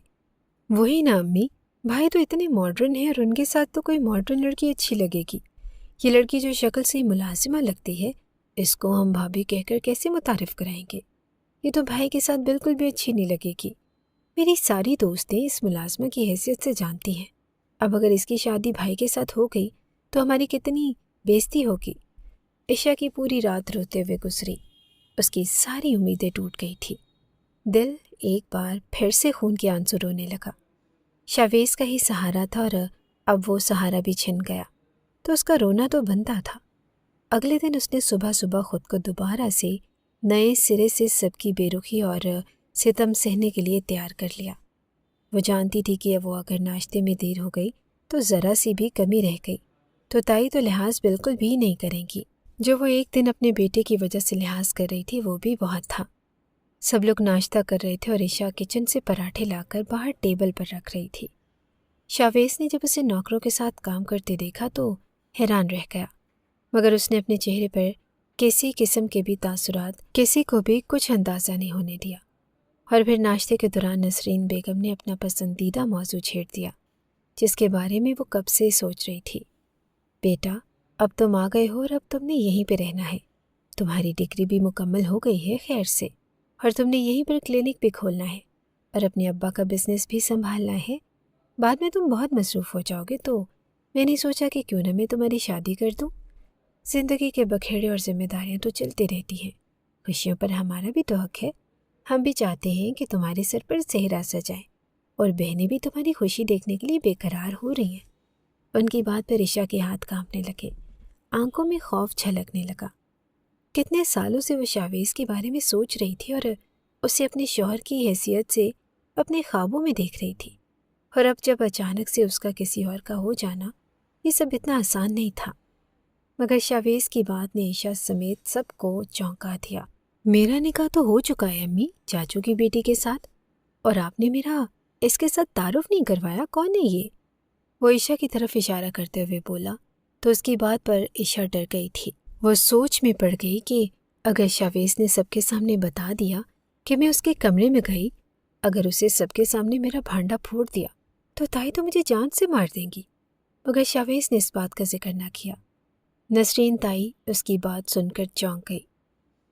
وہی نا امی، بھائی تو اتنے ماڈرن ہیں اور ان کے ساتھ تو کوئی ماڈرن لڑکی اچھی لگے گی۔ یہ لڑکی جو شکل سے ملازمہ لگتی ہے، اس کو ہم بھابھی کہہ کر کیسے متعارف کرائیں گے؟ یہ تو بھائی کے ساتھ بالکل بھی اچھی نہیں لگے گی۔ میری ساری دوستیں اس ملازمہ کی حیثیت سے جانتی ہیں۔ اب اگر اس کی شادی بھائی کے ساتھ ہو گئی تو ہماری کتنی بےزتی ہوگی۔ عشا کی پوری رات روتے ہوئے گزری۔ اس کی ساری امیدیں ٹوٹ گئی تھی۔ دل ایک بار پھر سے خون کے آنسو رونے لگا۔ شاویز کا ہی سہارا تھا اور اب وہ سہارا بھی چھن گیا تو اس کا رونا تو بنتا تھا۔ اگلے دن اس نے صبح صبح خود کو دوبارہ سے نئے سرے سے سب کی بے رخی اور ستم سہنے کے لیے تیار کر لیا۔ وہ جانتی تھی کہ اب وہ اگر ناشتے میں دیر ہو گئی تو ذرا سی بھی کمی رہ گئی تو تائی تو لحاظ بالکل بھی نہیں کریں گی۔ جو وہ ایک دن اپنے بیٹے کی وجہ سے لحاظ کر رہی تھی وہ بھی بہت تھا۔ سب لوگ ناشتہ کر رہے تھے اور عشا کچن سے پراٹھے لا کر باہر ٹیبل پر رکھ رہی تھی۔ شاویز نے جب اسے نوکروں کے ساتھ کام کرتے دیکھا تو حیران رہ گیا، مگر اس نے اپنے چہرے پر کسی قسم کے بھی تاثرات کسی کو بھی کچھ اندازہ نہیں ہونے دیا۔ اور پھر ناشتے کے دوران نسرین بیگم نے اپنا پسندیدہ موضوع چھیڑ دیا جس کے بارے میں وہ کب سے سوچ رہی تھی۔ بیٹا، اب تم آ گئے ہو اور اب تم نے یہیں پہ رہنا ہے۔ تمہاری ڈگری بھی مکمل ہو گئی ہے خیر سے، اور تم نے یہیں پر کلینک بھی کھولنا ہے اور اپنے ابا کا بزنس بھی سنبھالنا ہے۔ بعد میں تم بہت مصروف ہو جاؤ گے تو میں نے سوچا کہ کیوں نہ میں تمہاری شادی کر دوں۔ زندگی کے بکھیڑے اور ذمہ داریاں تو چلتی رہتی ہیں، خوشیوں پر ہمارا بھی تو حق ہے۔ ہم بھی چاہتے ہیں کہ تمہارے سر پر صحرا سجائے اور بہنیں بھی تمہاری خوشی دیکھنے کے لیے بے قرار ہو رہی ہیں۔ ان کی بات پر عشا کے ہاتھ کانپنے لگے، آنکھوں میں خوف چھلکنے لگا۔ کتنے سالوں سے وہ شاویز کے بارے میں سوچ رہی تھی اور اسے اپنے شوہر کی حیثیت سے اپنے خوابوں میں دیکھ رہی تھی، اور اب جب اچانک سے اس کا کسی اور کا ہو جانا، یہ سب اتنا آسان نہیں تھا۔ مگر شاویز کی بات نے عشا سمیت سب کو چونکا دیا۔ میرا نکاح تو ہو چکا ہے امی، چاچو کی بیٹی کے ساتھ، اور آپ نے میرا اس کے ساتھ تعارف نہیں کروایا، کون ہے یہ؟ وہ عشا کی طرف اشارہ کرتے ہوئے بولا تو اس کی بات پر عشا ڈر گئی تھی۔ وہ سوچ میں پڑ گئی کہ اگر شاویز نے سب کے سامنے بتا دیا کہ میں اس کے کمرے میں گئی، اگر اسے سب کے سامنے میرا بھانڈا پھوڑ دیا تو تائی تو مجھے جان سے مار دیں گی۔ مگر شاویز نے اس بات کا ذکر نہ کیا۔ نسرین تائی اس کی بات سن کر چونک گئی۔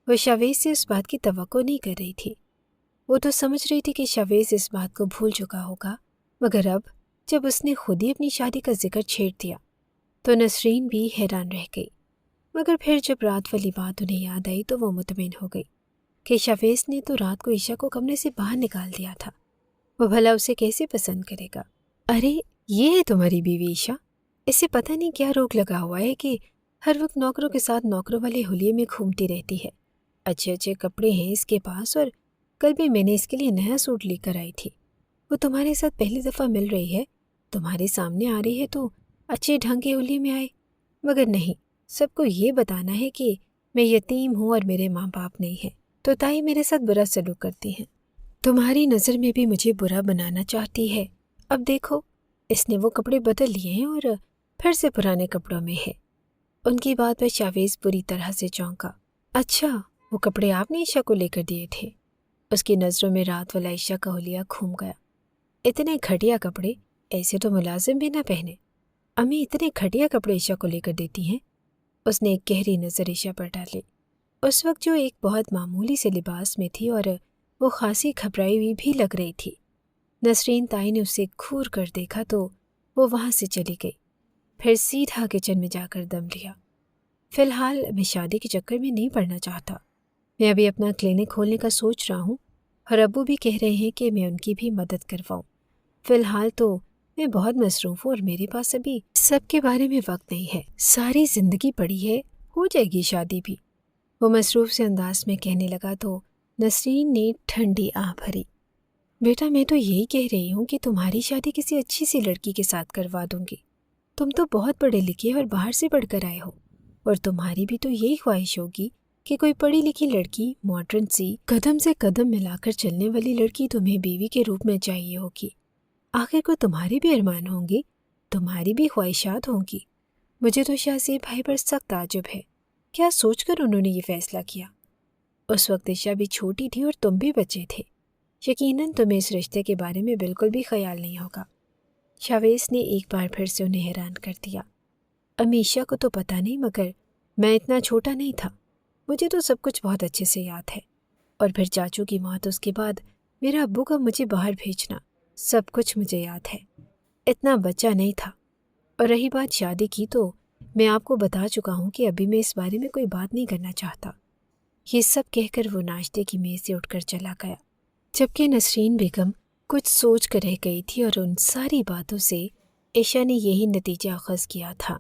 وہ شاویز سے اس بات کی توقع نہیں کر رہی تھی۔ وہ تو سمجھ رہی تھی کہ شاویز اس بات کو بھول چکا ہوگا، مگر اب جب اس نے خود ہی اپنی شادی کا ذکر چھیڑ دیا تو نسرین بھی حیران رہ گئی۔ مگر پھر جب رات والی بات انہیں یاد آئی تو وہ مطمئن ہو گئی کہ شاویز نے تو رات کو عشا کو کمرے سے باہر نکال دیا تھا، وہ بھلا اسے کیسے پسند کرے گا؟ ارے یہ ہے تمہاری بیوی عشا، اسے پتہ نہیں کیا روگ لگا ہوا ہے کہ ہر وقت نوکروں کے ساتھ نوکروں والے حلیے میں گھومتی رہتی ہے۔ اچھے اچھے کپڑے ہیں اس کے پاس، اور کل بھی میں نے اس کے لیے نیا سوٹ لے کر آئی تھی۔ وہ تمہارے ساتھ پہلی دفعہ مل رہی ہے، تمہارے سامنے آ رہی ہے تو اچھے ڈھنگ کے حلیے میں آئے، مگر نہیں، سب کو یہ بتانا ہے کہ میں یتیم ہوں اور میرے ماں باپ نہیں ہیں، تو تائی میرے ساتھ برا سلوک کرتی ہیں، تمہاری نظر میں بھی مجھے برا بنانا چاہتی ہے۔ اب دیکھو، اس نے وہ کپڑے بدل لیے ہیں اور پھر سے پرانے کپڑوں میں ہے۔ ان کی بات پر شاویز بری طرح سے چونکا۔ اچھا، وہ کپڑے آپ نے عشا کو لے کر دیے تھے؟ اس کی نظروں میں رات والا عشا کا حلیہ گھوم گیا۔ اتنے گھٹیا کپڑے ایسے تو ملازم بھی نہ پہنے، امی اتنے گھٹیا کپڑے عشا کو لے کر دیتی ہیں؟ اس نے ایک گہری نظر عشا پر ڈالی۔ اس وقت جو ایک بہت معمولی سے لباس میں تھی اور وہ خاصی گھبرائی ہوئی بھی لگ رہی تھی۔ نسرین تائی نے اسے گھور کر دیکھا تو وہ وہاں سے چلی گئی، پھر سیدھا کچن میں جا کر دم لیا۔ فی الحال میں شادی کے چکر میں نہیں پڑنا چاہتا، میں ابھی اپنا کلینک کھولنے کا سوچ رہا ہوں، اور ابو بھی کہہ رہے ہیں کہ میں ان کی بھی مدد کرواؤں۔ فی الحال تو میں بہت مصروف ہوں اور میرے پاس ابھی سب کے بارے میں وقت نہیں ہے۔ ساری زندگی پڑی ہے ہو جائے گی شادی بھی، وہ مصروف سے انداز میں کہنے لگا تو نسرین نے ٹھنڈی آہ بھری۔ بیٹا میں تو یہی کہہ رہی ہوں کہ تمہاری شادی کسی اچھی سی لڑکی کے ساتھ کروا دوں گی۔ تم تو بہت پڑھے لکھے اور باہر سے پڑھ کر آئے ہو، اور تمہاری بھی تو یہی خواہش ہوگی کہ کوئی پڑھی لکھی لڑکی، ماڈرن سی، قدم سے قدم ملا کر چلنے والی لڑکی تمہیں بیوی کے روپ میں چاہیے ہوگی۔ آخر کو تمہارے بھی ارمان ہوں گے، تمہاری بھی خواہشات ہوں گی۔ مجھے تو شاہ زیب بھائی پر سخت تعجب ہے، کیا سوچ کر انہوں نے یہ فیصلہ کیا؟ اس وقت عشا بھی چھوٹی تھی اور تم بھی بچے تھے، یقیناً تمہیں اس رشتے کے بارے میں بالکل بھی خیال نہیں ہوگا۔ شاویز نے ایک بار پھر سے انہیں حیران کر دیا۔ امی عشا کو تو پتہ نہیں، مگر میں اتنا چھوٹا نہیں تھا، مجھے تو سب کچھ بہت اچھے سے یاد ہے۔ اور پھر چاچو کی موت، اس کے بعد میرا ابو کا مجھے باہر بھیجنا، سب کچھ مجھے یاد ہے۔ اتنا بچہ نہیں تھا۔ اور رہی بات شادی کی، تو میں آپ کو بتا چکا ہوں کہ ابھی میں اس بارے میں کوئی بات نہیں کرنا چاہتا۔ یہ سب کہہ کر وہ ناشتے کی میز سے اٹھ کر چلا گیا، جبکہ نسرین بیگم کچھ سوچ کر رہ گئی تھی، اور ان ساری باتوں سے عشا نے یہی نتیجہ اخذ کیا تھا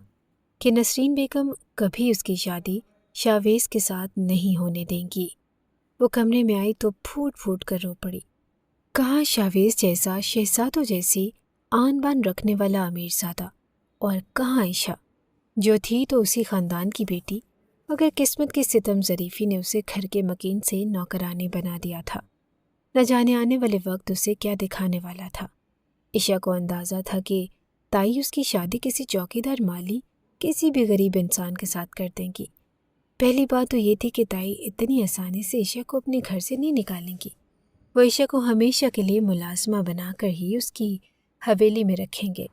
کہ نسرین بیگم کبھی اس کی شادی شاویز کے ساتھ نہیں ہونے دیں گی۔ وہ کمرے میں آئی تو پھوٹ پھوٹ کر رو پڑی۔ کہاں شاویز جیسا شہزادوں جیسی آن بان رکھنے والا امیر زادہ، اور کہاں عشا جو تھی تو اسی خاندان کی بیٹی، مگر قسمت کی ستم ظریفی نے اسے گھر کے مکین سے نوکرانی بنا دیا تھا۔ نہ جانے آنے والے وقت اسے کیا دکھانے والا تھا۔ عشا کو اندازہ تھا کہ تائی اس کی شادی کسی چوکیدار مالی، کسی بھی غریب انسان کے ساتھ کر دیں گی۔ پہلی بات تو یہ تھی کہ تائی اتنی آسانی سے عشا کو اپنے گھر سے نہیں نکالیں گی۔ وہ عشا کو ہمیشہ کے لیے ملازمہ بنا کر ہی اس کی حویلی میں رکھیں گے،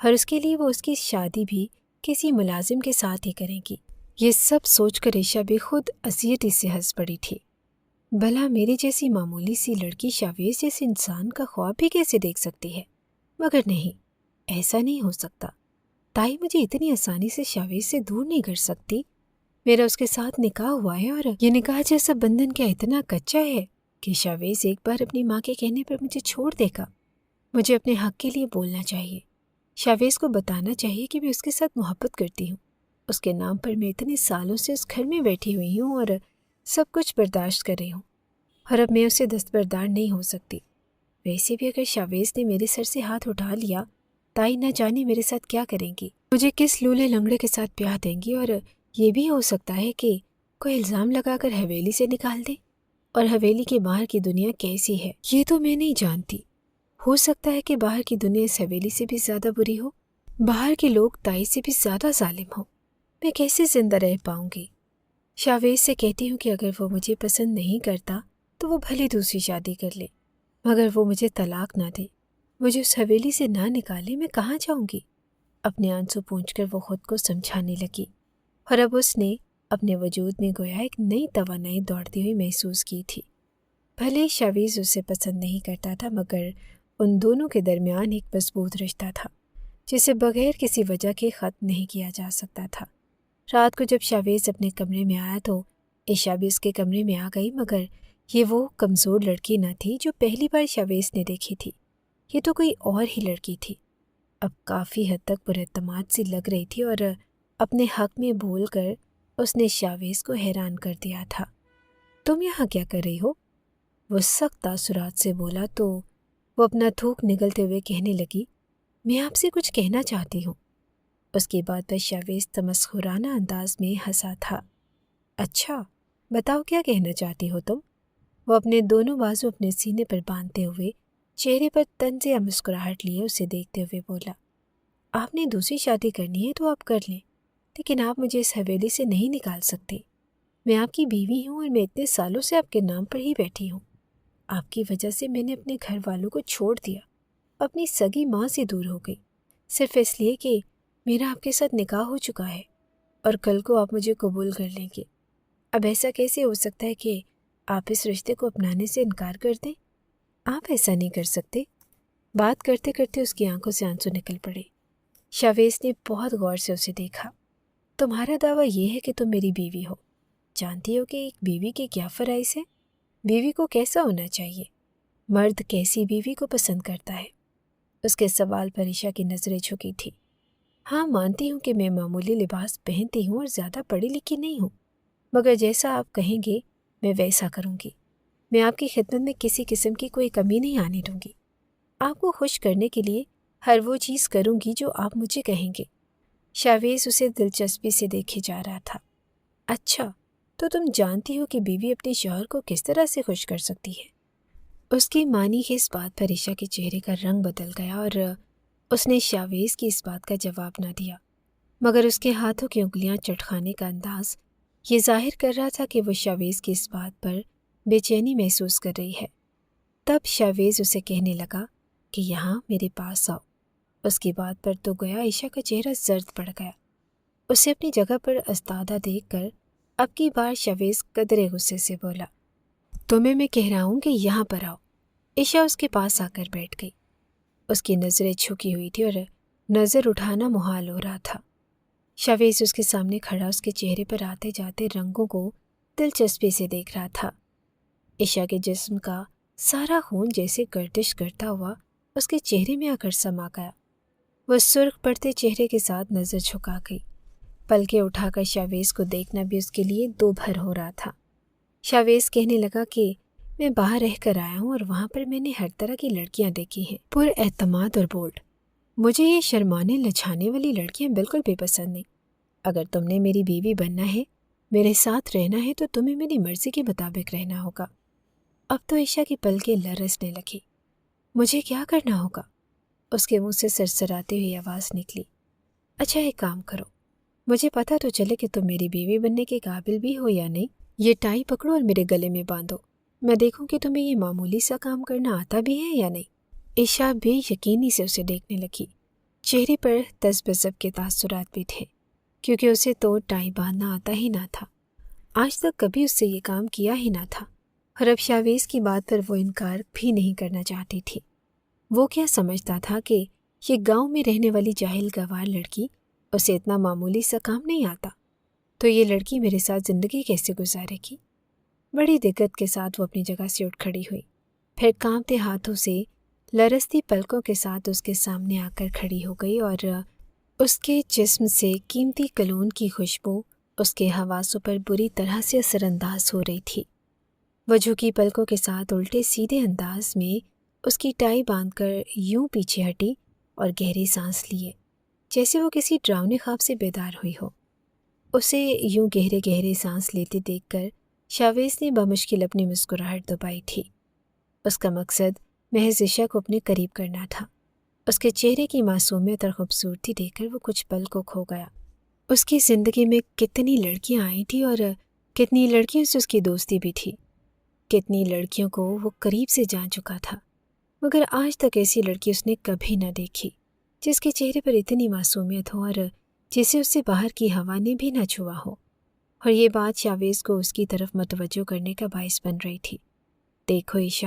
اور اس کے لیے وہ اس کی شادی بھی کسی ملازم کے ساتھ ہی کریں گی۔ یہ سب سوچ کر عشا بھی خود اذیتی سے ہنس پڑی تھی۔ بھلا میری جیسی معمولی سی لڑکی شاویز جیسے انسان کا خواب بھی کیسے دیکھ سکتی ہے؟ مگر نہیں، ایسا نہیں ہو سکتا۔ تائی مجھے اتنی آسانی سے شاویز سے دور نہیں کر سکتی۔ میرا اس کے ساتھ نکاح ہوا ہے، اور یہ نکاح جیسا بندھن کیا اتنا کچا ہے کہ شاویز ایک بار اپنی ماں کے کہنے پر مجھے چھوڑ دے گا؟ مجھے اپنے حق کے لیے بولنا چاہیے، شاویز کو بتانا چاہیے کہ میں اس کے ساتھ محبت کرتی ہوں۔ اس کے نام پر میں اتنے سالوں سے اس گھر میں بیٹھی ہوئی ہوں اور سب کچھ برداشت کر رہی ہوں، اور اب میں اسے دستبردار نہیں ہو سکتی۔ ویسے بھی اگر شاویز نے میرے سر سے ہاتھ اٹھا لیا، تائی نہ جانے میرے ساتھ کیا کریں گی، مجھے کس لولے لنگڑے کے ساتھ بیاہ دیں گی، اور یہ بھی ہو سکتا ہے کہ کوئی الزام لگا کر حویلی سے نکال دے۔ اور حویلی کے باہر کی دنیا کیسی ہے یہ تو میں نہیں جانتی۔ ہو سکتا ہے کہ باہر کی دنیا اس حویلی سے بھی زیادہ بری ہو، باہر کے لوگ تائی سے بھی زیادہ ظالم ہوں۔ میں کیسے زندہ رہ پاؤں گی؟ شاویز سے کہتی ہوں کہ اگر وہ مجھے پسند نہیں کرتا تو وہ بھلے دوسری شادی کر لے، مگر وہ مجھے طلاق نہ دے، مجھے اس حویلی سے نہ نکالے، میں کہاں جاؤں گی؟ اپنے آنسو پونچھ کر وہ خود کو سمجھانے لگی، اور اب اس نے اپنے وجود میں گویا ایک نئی توانائی دوڑتی ہوئی محسوس کی تھی۔ بھلے شاویز اسے پسند نہیں کرتا تھا، مگر ان دونوں کے درمیان ایک مضبوط رشتہ تھا جسے بغیر کسی وجہ کے ختم نہیں کیا جا سکتا تھا۔ رات کو جب شاویز اپنے کمرے میں آیا تو عشا بھی اس کے کمرے میں آ گئی، مگر یہ وہ کمزور لڑکی نہ تھی جو پہلی بار شاویز نے دیکھی تھی، یہ تو کوئی اور ہی لڑکی تھی۔ اب کافی حد تک پر اعتماد سی لگ رہی تھی، اور اپنے حق میں بول کر اس نے شاویز کو حیران کر دیا تھا۔ تم یہاں کیا کر رہی ہو؟ وہ سخت تاثرات سے بولا تو وہ اپنا تھوک نگلتے ہوئے کہنے لگی، میں آپ سے کچھ کہنا چاہتی ہوں۔ اس کی بات پر شاویز تمسخرانہ انداز میں ہنسا تھا۔ اچھا بتاؤ کیا کہنا چاہتی ہو تم؟ وہ اپنے دونوں بازو اپنے سینے پر باندھتے ہوئے چہرے پر طنز یا مسکراہٹ لیے اسے دیکھتے ہوئے بولا، آپ نے دوسری شادی کرنی ہے تو آپ کر لیں، لیکن آپ مجھے اس حویلی سے نہیں نکال سکتے۔ میں آپ کی بیوی ہوں، اور میں اتنے سالوں سے آپ کے نام پر ہی بیٹھی ہوں۔ آپ کی وجہ سے میں نے اپنے گھر والوں کو چھوڑ دیا، اپنی سگی ماں سے دور ہو گئی، صرف اس لیے کہ میرا آپ کے ساتھ نکاح ہو چکا ہے اور کل کو آپ مجھے قبول کر لیں گے۔ اب ایسا کیسے ہو سکتا ہے کہ آپ اس رشتے کو اپنانے سے انکار کر دیں؟ آپ ایسا نہیں کر سکتے۔ بات کرتے کرتے اس کی آنکھوں سے آنسو نکل پڑے۔ شاویز نے بہت غور سے اسے دیکھا۔ تمہارا دعویٰ یہ ہے کہ تم میری بیوی ہو، جانتی ہو کہ ایک بیوی کی کیا فرائض ہے؟ بیوی کو کیسا ہونا چاہیے؟ مرد کیسی بیوی کو پسند کرتا ہے؟ اس کے سوال پر عشا کی نظریں جھکی تھی۔ ہاں، مانتی ہوں کہ میں معمولی لباس پہنتی ہوں اور زیادہ پڑھی لکھی نہیں ہوں، مگر جیسا آپ کہیں گے میں ویسا کروں گی۔ میں آپ کی خدمت میں کسی قسم کی کوئی کمی نہیں آنے دوں گی۔ آپ کو خوش کرنے کے لیے ہر وہ چیز کروں گی جو آپ مجھے کہیں گے۔ شاویز اسے دلچسپی سے دیکھے جا رہا تھا۔ اچھا، تو تم جانتی ہو کہ بیوی اپنے شوہر کو کس طرح سے خوش کر سکتی ہے؟ اس کی معنی کی اس بات پر عائشہ کے چہرے کا رنگ بدل گیا اور اس نے شاویز کی اس بات کا جواب نہ دیا، مگر اس کے ہاتھوں کی انگلیاں چٹکانے کا انداز یہ ظاہر کر رہا تھا کہ وہ شاویز کی اس بات پر بے چینی محسوس کر رہی ہے۔ تب شاویز اسے کہنے لگا کہ یہاں میرے پاس آؤ۔ اس کی بات پر تو گویا عائشہ کا چہرہ زرد پڑ گیا۔ اسے اپنی جگہ پر استادہ دیکھ کر اب کی بار شاویز قدرے غصے سے بولا، تمہیں میں کہہ رہا ہوں کہ یہاں پر آؤ۔ عائشہ اس کے پاس آ کر بیٹھ گئی۔ اس کی نظریں جھکی ہوئی تھی اور نظر اٹھانا محال ہو رہا تھا۔ شاویز اس کے سامنے کھڑا اس کے چہرے پر آتے جاتے رنگوں کو دلچسپی سے دیکھ رہا تھا۔ عائشہ کے جسم کا سارا خون جیسے گردش کرتا ہوا اس کے چہرے میں آ کر سما گیا۔ وہ سرخ پڑتے چہرے کے ساتھ نظر جھکا گئی۔ پلکیں اٹھا کر شاویز کو دیکھنا بھی اس کے لیے دو بھر ہو رہا تھا۔ شاویز کہنے لگا کہ میں باہر رہ کر آیا ہوں اور وہاں پر میں نے ہر طرح کی لڑکیاں دیکھی ہیں، پر اعتماد اور بولڈ۔ مجھے یہ شرمانے لجھانے والی لڑکیاں بالکل بھی پسند نہیں۔ اگر تم نے میری بیوی بننا ہے، میرے ساتھ رہنا ہے، تو تمہیں میری مرضی کے مطابق رہنا ہوگا۔ اب تو عائشہ کی پلکیں لرزنے لگی۔ مجھے کیا کرنا ہوگا؟ اس کے منہ سے سرسراتی ہوئی آواز نکلی۔ اچھا ایک کام کرو، مجھے پتہ تو چلے کہ تم میری بیوی بننے کے قابل بھی ہو یا نہیں۔ یہ ٹائی پکڑو اور میرے گلے میں باندھو، میں دیکھوں کہ تمہیں یہ معمولی سا کام کرنا آتا بھی ہے یا نہیں۔ عائشہ بے یقینی سے اسے دیکھنے لگی۔ چہرے پر تذبذب کے تاثرات بھی تھے، کیونکہ اسے تو ٹائی باندھنا آتا ہی نہ تھا۔ آج تک کبھی اس سے یہ کام کیا ہی نہ تھا، اور اب شاویز کی بات پر وہ انکار بھی نہیں کرنا چاہتی تھی۔ وہ کیا سمجھتا تھا کہ یہ گاؤں میں رہنے والی جاہل گوار لڑکی اسے اتنا معمولی سا کام نہیں آتا، تو یہ لڑکی میرے ساتھ زندگی کیسے گزارے گی؟ بڑی دقت کے ساتھ وہ اپنی جگہ سے اٹھ کھڑی ہوئی، پھر کانپتے ہاتھوں سے لرزتی پلکوں کے ساتھ اس کے سامنے آ کر کھڑی ہو گئی، اور اس کے جسم سے قیمتی کلون کی خوشبو اس کے حواسوں پر بری طرح سے اثر انداز ہو رہی تھی۔ وہ جھکی پلکوں کے ساتھ الٹے سیدھے انداز میں اس کی ٹائی باندھ کر یوں پیچھے ہٹی اور گہری سانس لیے، جیسے وہ کسی ڈراؤنے خواب سے بیدار ہوئی ہو۔ اسے یوں گہرے گہرے سانس لیتے دیکھ کر شاویز نے بمشکل اپنی مسکراہٹ دبائی تھی۔ اس کا مقصد محض عائشہ کو اپنے قریب کرنا تھا۔ اس کے چہرے کی معصومیت اور خوبصورتی دیکھ کر وہ کچھ پل کو کھو گیا۔ اس کی زندگی میں کتنی لڑکیاں آئی تھیں اور کتنی لڑکیوں سے اس کی دوستی بھی تھی، کتنی لڑکیوں کو وہ قریب سے جان چکا تھا، مگر آج تک ایسی لڑکی اس نے کبھی نہ دیکھی جس کے چہرے پر اتنی معصومیت ہو اور جسے اس سے باہر کی ہوا نے بھی نہ چھوا ہو۔ اور یہ بات شاویز کو اس کی طرف متوجہ کرنے کا باعث بن رہی تھی۔ دیکھو عائشہ،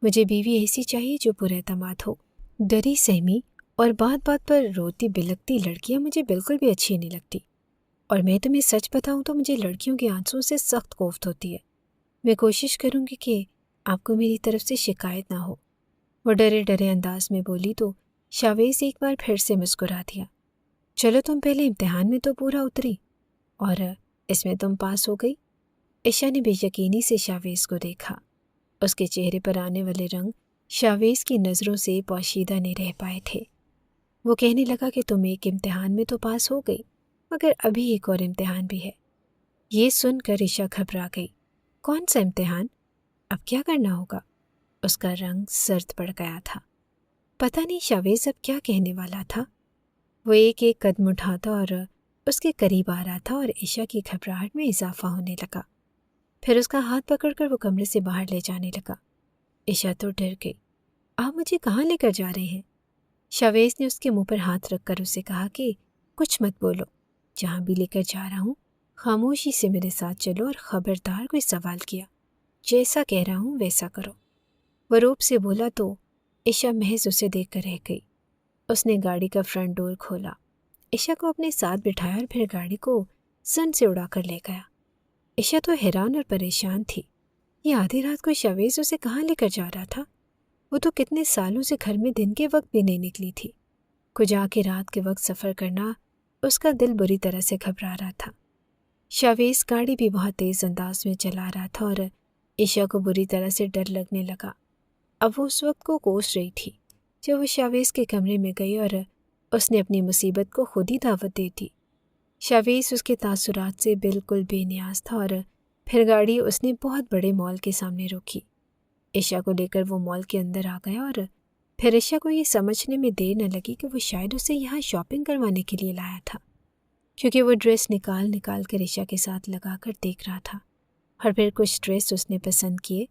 مجھے بیوی ایسی چاہیے جو پر اعتماد ہو۔ ڈری سہمی اور بات بات پر روتی بلکتی لڑکیاں مجھے بالکل بھی اچھی نہیں لگتی، اور میں تمہیں سچ بتاؤں تو مجھے لڑکیوں کے آنسوں سے سخت کوفت ہوتی ہے۔ میں کوشش کروں گی کہ آپ کو میری طرف سے شکایت نہ ہو۔ وہ ڈرے ڈرے انداز میں بولی تو شاویز ایک بار پھر سے مسکرا دیا۔ چلو تم پہلے امتحان میں تو پورا اتری، اور اس میں تم پاس ہو گئی۔ عائشہ نے بے یقینی سے شاویز کو دیکھا۔ اس کے چہرے پر آنے والے رنگ شاویز کی نظروں سے پوشیدہ نہیں رہ پائے تھے۔ وہ کہنے لگا کہ تم ایک امتحان میں تو پاس ہو گئی، مگر ابھی ایک اور امتحان بھی ہے۔ یہ سن کر عائشہ گھبرا گئی۔ کون سا امتحان؟ اب کیا کرنا ہوگا؟ اس کا رنگ سرد پڑ گیا تھا۔ پتہ نہیں شاویز اب کیا کہنے والا تھا۔ وہ ایک ایک قدم اٹھاتا اور اس کے قریب آ رہا تھا، اور عائشہ کی گھبراہٹ میں اضافہ ہونے لگا۔ پھر اس کا ہاتھ پکڑ کر وہ کمرے سے باہر لے جانے لگا۔ عائشہ تو ڈر گئی۔ آپ مجھے کہاں لے کر جا رہے ہیں؟ شاویز نے اس کے منہ پر ہاتھ رکھ کر اسے کہا کہ کچھ مت بولو، جہاں بھی لے کر جا رہا ہوں خاموشی سے میرے ساتھ چلو، اور خبردار کوئی سوال کیا جیسا کہہ رہا ہوں ویسا کرو۔ وہ روب سے بولا تو عائشہ محض اسے دیکھ کر رہ گئی۔ اس نے گاڑی کا فرنٹ ڈور کھولا، عائشہ کو اپنے ساتھ بٹھایا اور پھر گاڑی کو سن سے اڑا کر لے گیا۔ عائشہ تو حیران اور پریشان تھی۔ یہ آدھی رات کو شاویز اسے کہاں لے کر جا رہا تھا؟ وہ تو کتنے سالوں سے گھر میں دن کے وقت بھی نہیں نکلی تھی۔ کجا کے رات کے وقت سفر کرنا اس کا دل بری طرح سے گھبرا رہا تھا۔ شاویز گاڑی بھی بہت تیز انداز میں چلا رہا تھا اور عشا کو بری طرح سے ڈر لگنے لگا۔ اب وہ اس وقت کو کوس رہی تھی جب وہ شاویز کے کمرے میں گئی اور اس نے اپنی مصیبت کو خود ہی دعوت دے دی۔ شاویز اس کے تاثرات سے بالکل بے نیاز تھا اور پھر گاڑی اس نے بہت بڑے مال کے سامنے روکی۔ عشا کو لے کر وہ مال کے اندر آ گیا اور پھر عشا کو یہ سمجھنے میں دیر نہ لگی کہ وہ شاید اسے یہاں شاپنگ کروانے کے لیے لایا تھا، کیونکہ وہ ڈریس نکال کر عشا کے ساتھ لگا کر دیکھ رہا تھا اور پھر کچھ ڈریس اس نے پسند کیے۔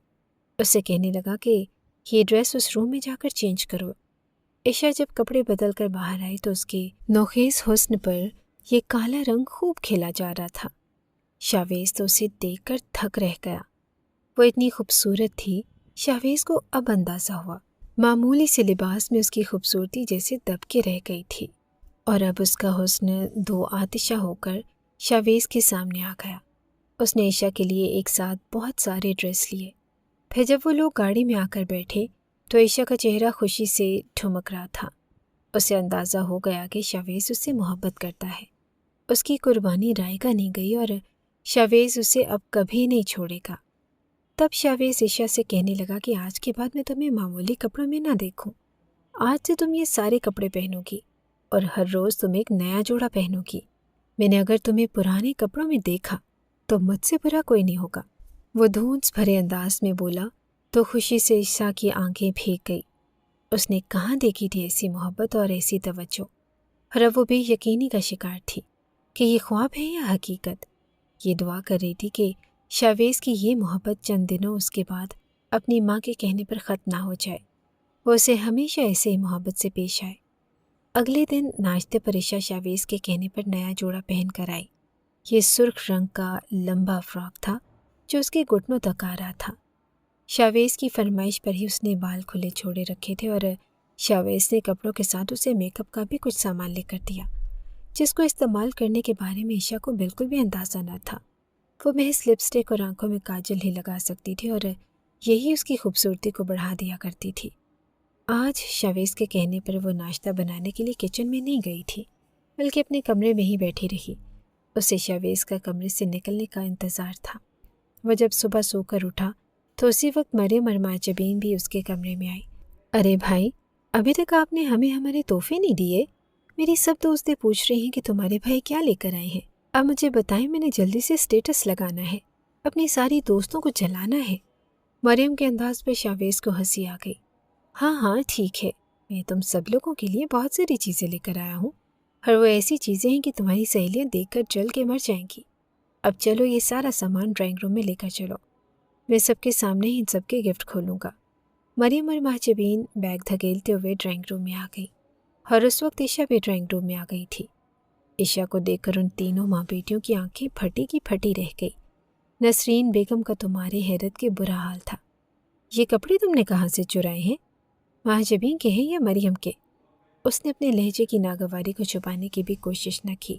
اس سے کہنے لگا کہ یہ ڈریس اس روم میں جا کر چینج کرو۔ عشا جب کپڑے بدل کر باہر آئی تو اس کے نوخیز حسن پر یہ کالا رنگ خوب کھیلا جا رہا تھا۔ شاویز تو اسے دیکھ کر تھک رہ گیا۔ وہ اتنی خوبصورت تھی، شاویز کو اب اندازہ ہوا۔ معمولی سے لباس میں اس کی خوبصورتی جیسے دب کے رہ گئی تھی، اور اب اس کا حسن دو آتشہ ہو کر شاویز کے سامنے آ گیا۔ اس نے عشا کے لیے ایک ساتھ بہت سارے ڈریس لیے۔ پھر جب وہ لوگ گاڑی میں آ کر بیٹھے تو عشا کا چہرہ خوشی سے ٹھمک رہا تھا۔ اسے اندازہ ہو گیا کہ شاویز اس سے محبت کرتا ہے۔ اس کی قربانی رائے گا نہیں گئی اور شاویز اسے اب کبھی نہیں چھوڑے گا۔ تب شاویز عشا سے کہنے لگا کہ آج کے بعد میں تمہیں معمولی کپڑوں میں نہ دیکھوں۔ آج سے تم یہ سارے کپڑے پہنو گی اور ہر روز تم ایک نیا جوڑا پہنو گی۔ میں نے اگر تمہیں پرانے کپڑوں میں دیکھا تو مجھ سے برا کوئی نہیں ہوگا۔ وہ دھونس بھرے انداز میں بولا تو خوشی سے عشا کی آنکھیں بھیگ گئی۔ اس نے کہاں دیکھی تھی ایسی محبت اور ایسی توجہ، اور اب وہ بے یقینی کا شکار تھی کہ یہ خواب ہے یا حقیقت۔ یہ دعا کر رہی تھی کہ شاویز کی یہ محبت چند دنوں اس کے بعد اپنی ماں کے کہنے پر ختم نہ ہو جائے، وہ اسے ہمیشہ ایسے ہی محبت سے پیش آئے۔ اگلے دن ناشتے پر عشا شاویز کے کہنے پر نیا جوڑا پہن کر آئی۔ یہ سرخ رنگ کا لمبا فراک تھا جو اس کے گھٹنوں تک آ رہا تھا۔ شاویز کی فرمائش پر ہی اس نے بال کھلے چھوڑے رکھے تھے اور شاویز نے کپڑوں کے ساتھ اسے میک اپ کا بھی کچھ سامان لے کر دیا، جس کو استعمال کرنے کے بارے میں عشا کو بالکل بھی اندازہ نہ تھا۔ وہ محض لپسٹک اور آنکھوں میں کاجل ہی لگا سکتی تھی اور یہی اس کی خوبصورتی کو بڑھا دیا کرتی تھی۔ آج شاویز کے کہنے پر وہ ناشتہ بنانے کے لیے کچن میں نہیں گئی تھی، بلکہ اپنے کمرے میں ہی بیٹھی رہی۔ اسے شاویز کا کمرے سے نکلنے کا انتظار تھا۔ وہ جب صبح سو کر اٹھا تو اسی وقت مریم اور ماجبین بھی اس کے کمرے میں آئی۔ ارے بھائی، ابھی تک آپ نے ہمیں ہمارے تحفے نہیں دیے؟ میری سب دوستیں پوچھ رہی ہیں کہ تمہارے بھائی کیا لے کر آئے ہیں۔ اب مجھے بتائیں، میں نے جلدی سے اسٹیٹس لگانا ہے، اپنی ساری دوستوں کو جلانا ہے۔ مریم کے انداز پر شاویز کو ہنسی آ گئی۔ ہاں ٹھیک ہے، میں تم سب لوگوں کے لیے بہت ساری چیزیں لے کر آیا ہوں، اور وہ ایسی چیزیں ہیں کہ تمہاری سہیلیاں دیکھ کر جل کے مر جائیں گی۔ اب چلو یہ سارا سامان ڈرائنگ روم میں لے کر چلو، میں سب کے سامنے ان سب کے گفٹ کھولوں گا۔ مریم اور ماجبین بیگ دھکیلتے ہوئے ڈرائنگ روم میں آ گئی، اور اس وقت عشا بھی ڈرائنگ روم میں آ گئی تھی۔ عشا کو دیکھ کر ان تینوں ماں بیٹیوں کی آنکھیں پھٹی کی پھٹی رہ گئی۔ نسرین بیگم کا تو مارے حیرت کے برا حال تھا۔ یہ کپڑے تم نے کہاں سے چرائے ہیں؟ ماجبین کے ہیں یا مریم کے؟ اس نے اپنے لہجے کی ناگواری کو چھپانے کی بھی کوشش نہ کی،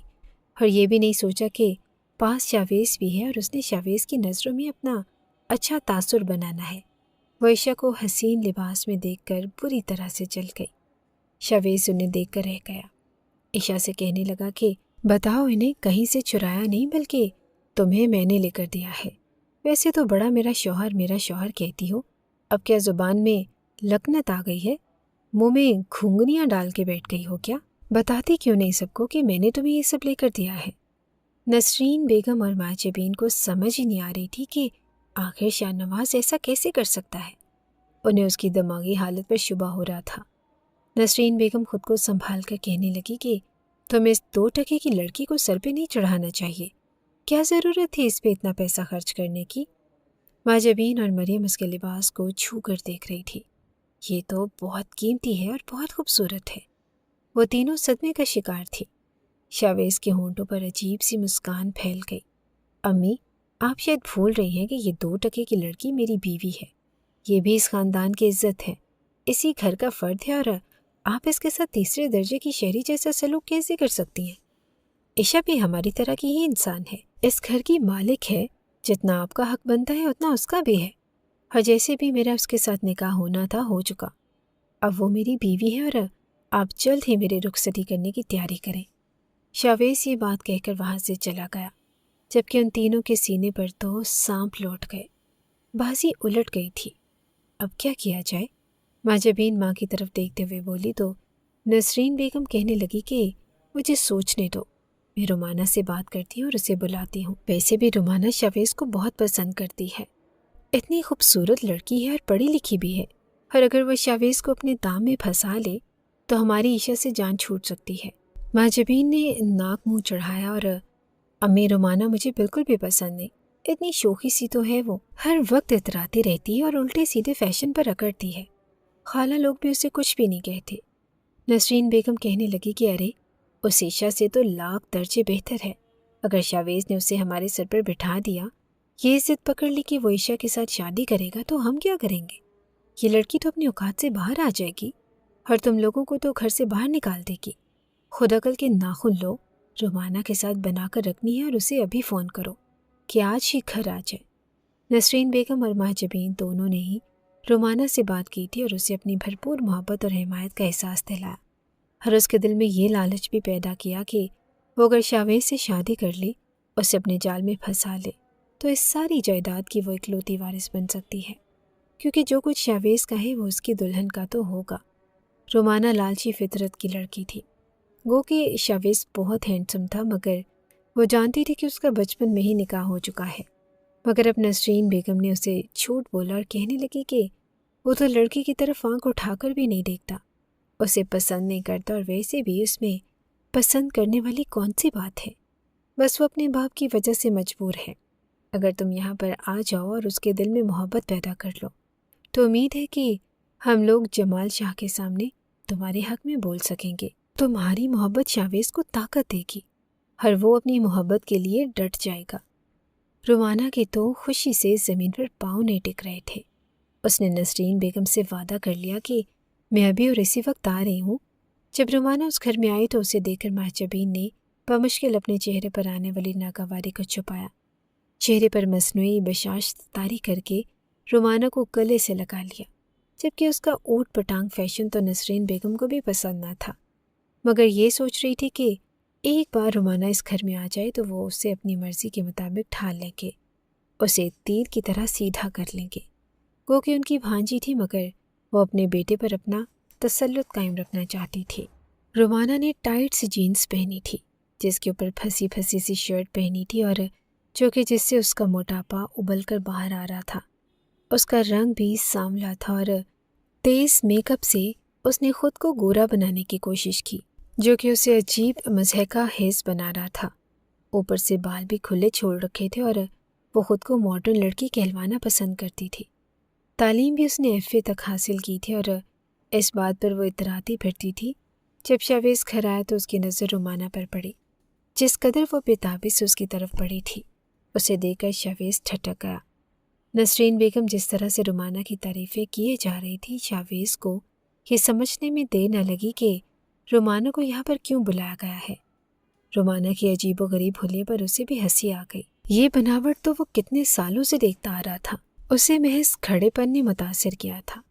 اور یہ بھی نہیں سوچا کہ پاس شاویز بھی ہے اور اس نے شاویز کی نظروں میں اپنا اچھا تاثر بنانا ہے۔ وہ عشا کو حسین لباس میں دیکھ کر بری طرح سے جل گئی۔ شاویز انہیں دیکھ کر رہ گیا۔ عشا سے کہنے لگا کہ بتاؤ، انہیں کہیں سے چرایا نہیں بلکہ تمہیں میں نے لے کر دیا ہے۔ ویسے تو بڑا میرا شوہر کہتی ہو، اب کیا زبان میں لکنت آ گئی ہے؟ منہ میں گھونگنیاں ڈال کے بیٹھ گئی ہو کیا؟ بتاتی کیوں نہیں سب کو کہ میں نے تمہیں یہ سب لے کر دیا ہے؟ نسرین بیگم اور ماجبین کو سمجھ ہی نہیں آ رہی تھی کہ آخر شاہ نواز ایسا کیسے کر سکتا ہے۔ انہیں اس کی دماغی حالت پر شبہ ہو رہا تھا۔ نسرین بیگم خود کو سنبھال کر کہنے لگی کہ تمہیں اس 2 ٹکے کی لڑکی کو سر پہ نہیں چڑھانا چاہیے، کیا ضرورت تھی اس پہ اتنا پیسہ خرچ کرنے کی؟ ماجبین اور مریم اس کے لباس کو چھو کر دیکھ رہی تھی۔ یہ تو بہت قیمتی ہے اور بہت خوبصورت ہے۔ وہ تینوں صدمے کا شکار تھی۔ شاویز کے ہونٹوں پر عجیب سی مسکان پھیل گئی۔ امی، آپ شاید بھول رہی ہیں کہ یہ 2 ٹکے کی لڑکی میری بیوی ہے، یہ بھی اس خاندان کی عزت ہے، اسی گھر کا فرد ہے، اور آپ اس کے ساتھ تیسرے درجے کی شہری جیسا سلوک کیسے کر سکتی ہیں؟ عشا بھی ہماری طرح کی ہی انسان ہے، اس گھر کی مالک ہے، جتنا آپ کا حق بنتا ہے اتنا اس کا بھی ہے، اور جیسے بھی میرا اس کے ساتھ نکاح ہونا تھا ہو چکا۔ اب وہ میری بیوی ہے اور آپ جلد ہی میری رخصتی کرنے کی تیاری کریں۔ شاویز یہ بات کہہ کر وہاں سے چلا گیا، جبکہ ان تینوں کے سینے پر تو سانپ لوٹ گئے۔ بازی الٹ گئی تھی۔ اب کیا کیا جائے؟ ماجبین ماں کی طرف دیکھتے ہوئے بولی تو نسرین بیگم کہنے لگی کہ مجھے سوچنے دو، میں رومانہ سے بات کرتی ہوں اور اسے بلاتی ہوں۔ ویسے بھی رومانہ شاویز کو بہت پسند کرتی ہے، اتنی خوبصورت لڑکی ہے اور پڑھی لکھی بھی ہے، اور اگر وہ شاویز کو اپنے دام میں پھنسا لے تو ہماری عائشہ سے جان چھوٹ سکتی ہے۔ ماجبین نے ناک منہ چڑھایا اور امی رومانہ مجھے بالکل بھی پسند نہیں، اتنی شوخی سی تو ہے، وہ ہر وقت اتراتی رہتی ہے اور الٹے سیدھے فیشن پر رگڑتی ہے، خالہ لوگ بھی اسے کچھ بھی نہیں کہتے۔ نسرین بیگم کہنے لگی کہ ارے اس عائشہ سے تو لاکھ درجے بہتر ہے، اگر شاویز نے اسے ہمارے سر پر بٹھا دیا، یہ ضد پکڑ لی کہ وہ عائشہ کے ساتھ شادی کرے گا تو ہم کیا کریں گے؟ یہ لڑکی تو اپنی اوقات سے باہر آ جائے گی اور تم لوگوں کو تو گھر سے باہر نکال دے گی۔ خود عقل کے ناخن لو، رومانہ کے ساتھ بنا کر رکھنی ہے اور اسے ابھی فون کرو کہ آج ہی گھر آ جائے۔ نسرین بیگم اور ماجبین دونوں نے ہی رومانہ سے بات کی تھی اور اسے اپنی بھرپور محبت اور حمایت کا احساس دلایا، اور اس کے دل میں یہ لالچ بھی پیدا کیا کہ وہ اگر شاویز سے شادی کر لی، اسے اپنے جال میں پھنسا لے، تو اس ساری جائیداد کی وہ اکلوتی وارث بن سکتی ہے، کیونکہ جو کچھ شاویز کا ہے وہ اس کی دلہن کا تو ہوگا۔ رومانہ لالچی فطرت کی لڑکی تھی، گو کہ شاویز بہت ہینڈسم تھا، مگر وہ جانتی تھی کہ اس کا بچپن میں ہی نکاح ہو چکا ہے۔ مگر اب نسرین بیگم نے اسے جھوٹ بولا اور کہنے لگی کہ وہ تو لڑکی کی طرف آنکھ اٹھا کر بھی نہیں دیکھتا، اسے پسند نہیں کرتا، اور ویسے بھی اس میں پسند کرنے والی کون سی بات ہے، بس وہ اپنے باپ کی وجہ سے مجبور ہے۔ اگر تم یہاں پر آ جاؤ اور اس کے دل میں محبت پیدا کر لو تو امید ہے کہ ہم لوگ جمال شاہ کے سامنے تمہارے حق میں بول سکیں گے۔ تمہاری محبت شاویز کو طاقت دے گی اور وہ اپنی محبت کے لیے ڈٹ جائے گا۔ رومانہ کی تو خوشی سے زمین پر پاؤں نہیں ٹک رہے تھے۔ اس نے نسرین بیگم سے وعدہ کر لیا کہ میں ابھی اور اسی وقت آ رہی ہوں۔ جب رومانہ اس گھر میں آئی تو اسے دیکھ کر ماجبین نے بمشکل اپنے چہرے پر آنے والی ناگواری کو چھپایا، چہرے پر مصنوعی بشاشت طاری کر کے رومانہ کو گلے سے لگا لیا، جبکہ اس کا اوٹ پٹانگ فیشن تو نسرین بیگم کو بھی پسند نہ تھا، مگر یہ سوچ رہی تھی کہ ایک بار رومانہ اس گھر میں آ جائے تو وہ اسے اپنی مرضی کے مطابق ڈھال لیں گے، اسے تیر کی طرح سیدھا کر لیں گے۔ گو کہ ان کی بھانجی تھی، مگر وہ اپنے بیٹے پر اپنا تسلط قائم رکھنا چاہتی تھی۔ رومانہ نے ٹائٹ سی جینز پہنی تھی، جس کے اوپر پھنسی پھنسی سی شرٹ پہنی تھی، اور جو کہ جس سے اس کا موٹاپا ابل کر باہر آ رہا تھا۔ اس کا رنگ بھی سانولا تھا اور تیز میک اپ سے اس نے خود کو گورا بنانے کی کوشش کی، جو کہ اسے عجیب مضحکہ خیز بنا رہا تھا۔ اوپر سے بال بھی کھلے چھوڑ رکھے تھے اور وہ خود کو ماڈرن لڑکی کہلوانا پسند کرتی تھی۔ تعلیم بھی اس نے ایف اے تک حاصل کی تھی، اور اس بات پر وہ اتراتی پھرتی تھی۔ جب شاویز گھر آیا تو اس کی نظر رومانہ پر پڑی، جس قدر وہ بےتابی سے اس کی طرف پڑی تھی۔ اسے دیکھ کر شاویز ٹھٹک گیا۔ نسرین بیگم جس طرح سے رومانہ کی تعریفیں کیے جا رہی تھی، شاویز کو یہ سمجھنے میں دیر نہ لگی کہ رومانہ کو یہاں پر کیوں بلایا گیا ہے۔ رومانہ کی عجیب و غریب حلیے پر اسے بھی ہنسی آ گئی۔ یہ بناوٹ تو وہ کتنے سالوں سے دیکھتا آ رہا تھا، اسے محض کھڑے پن نے متاثر کیا تھا،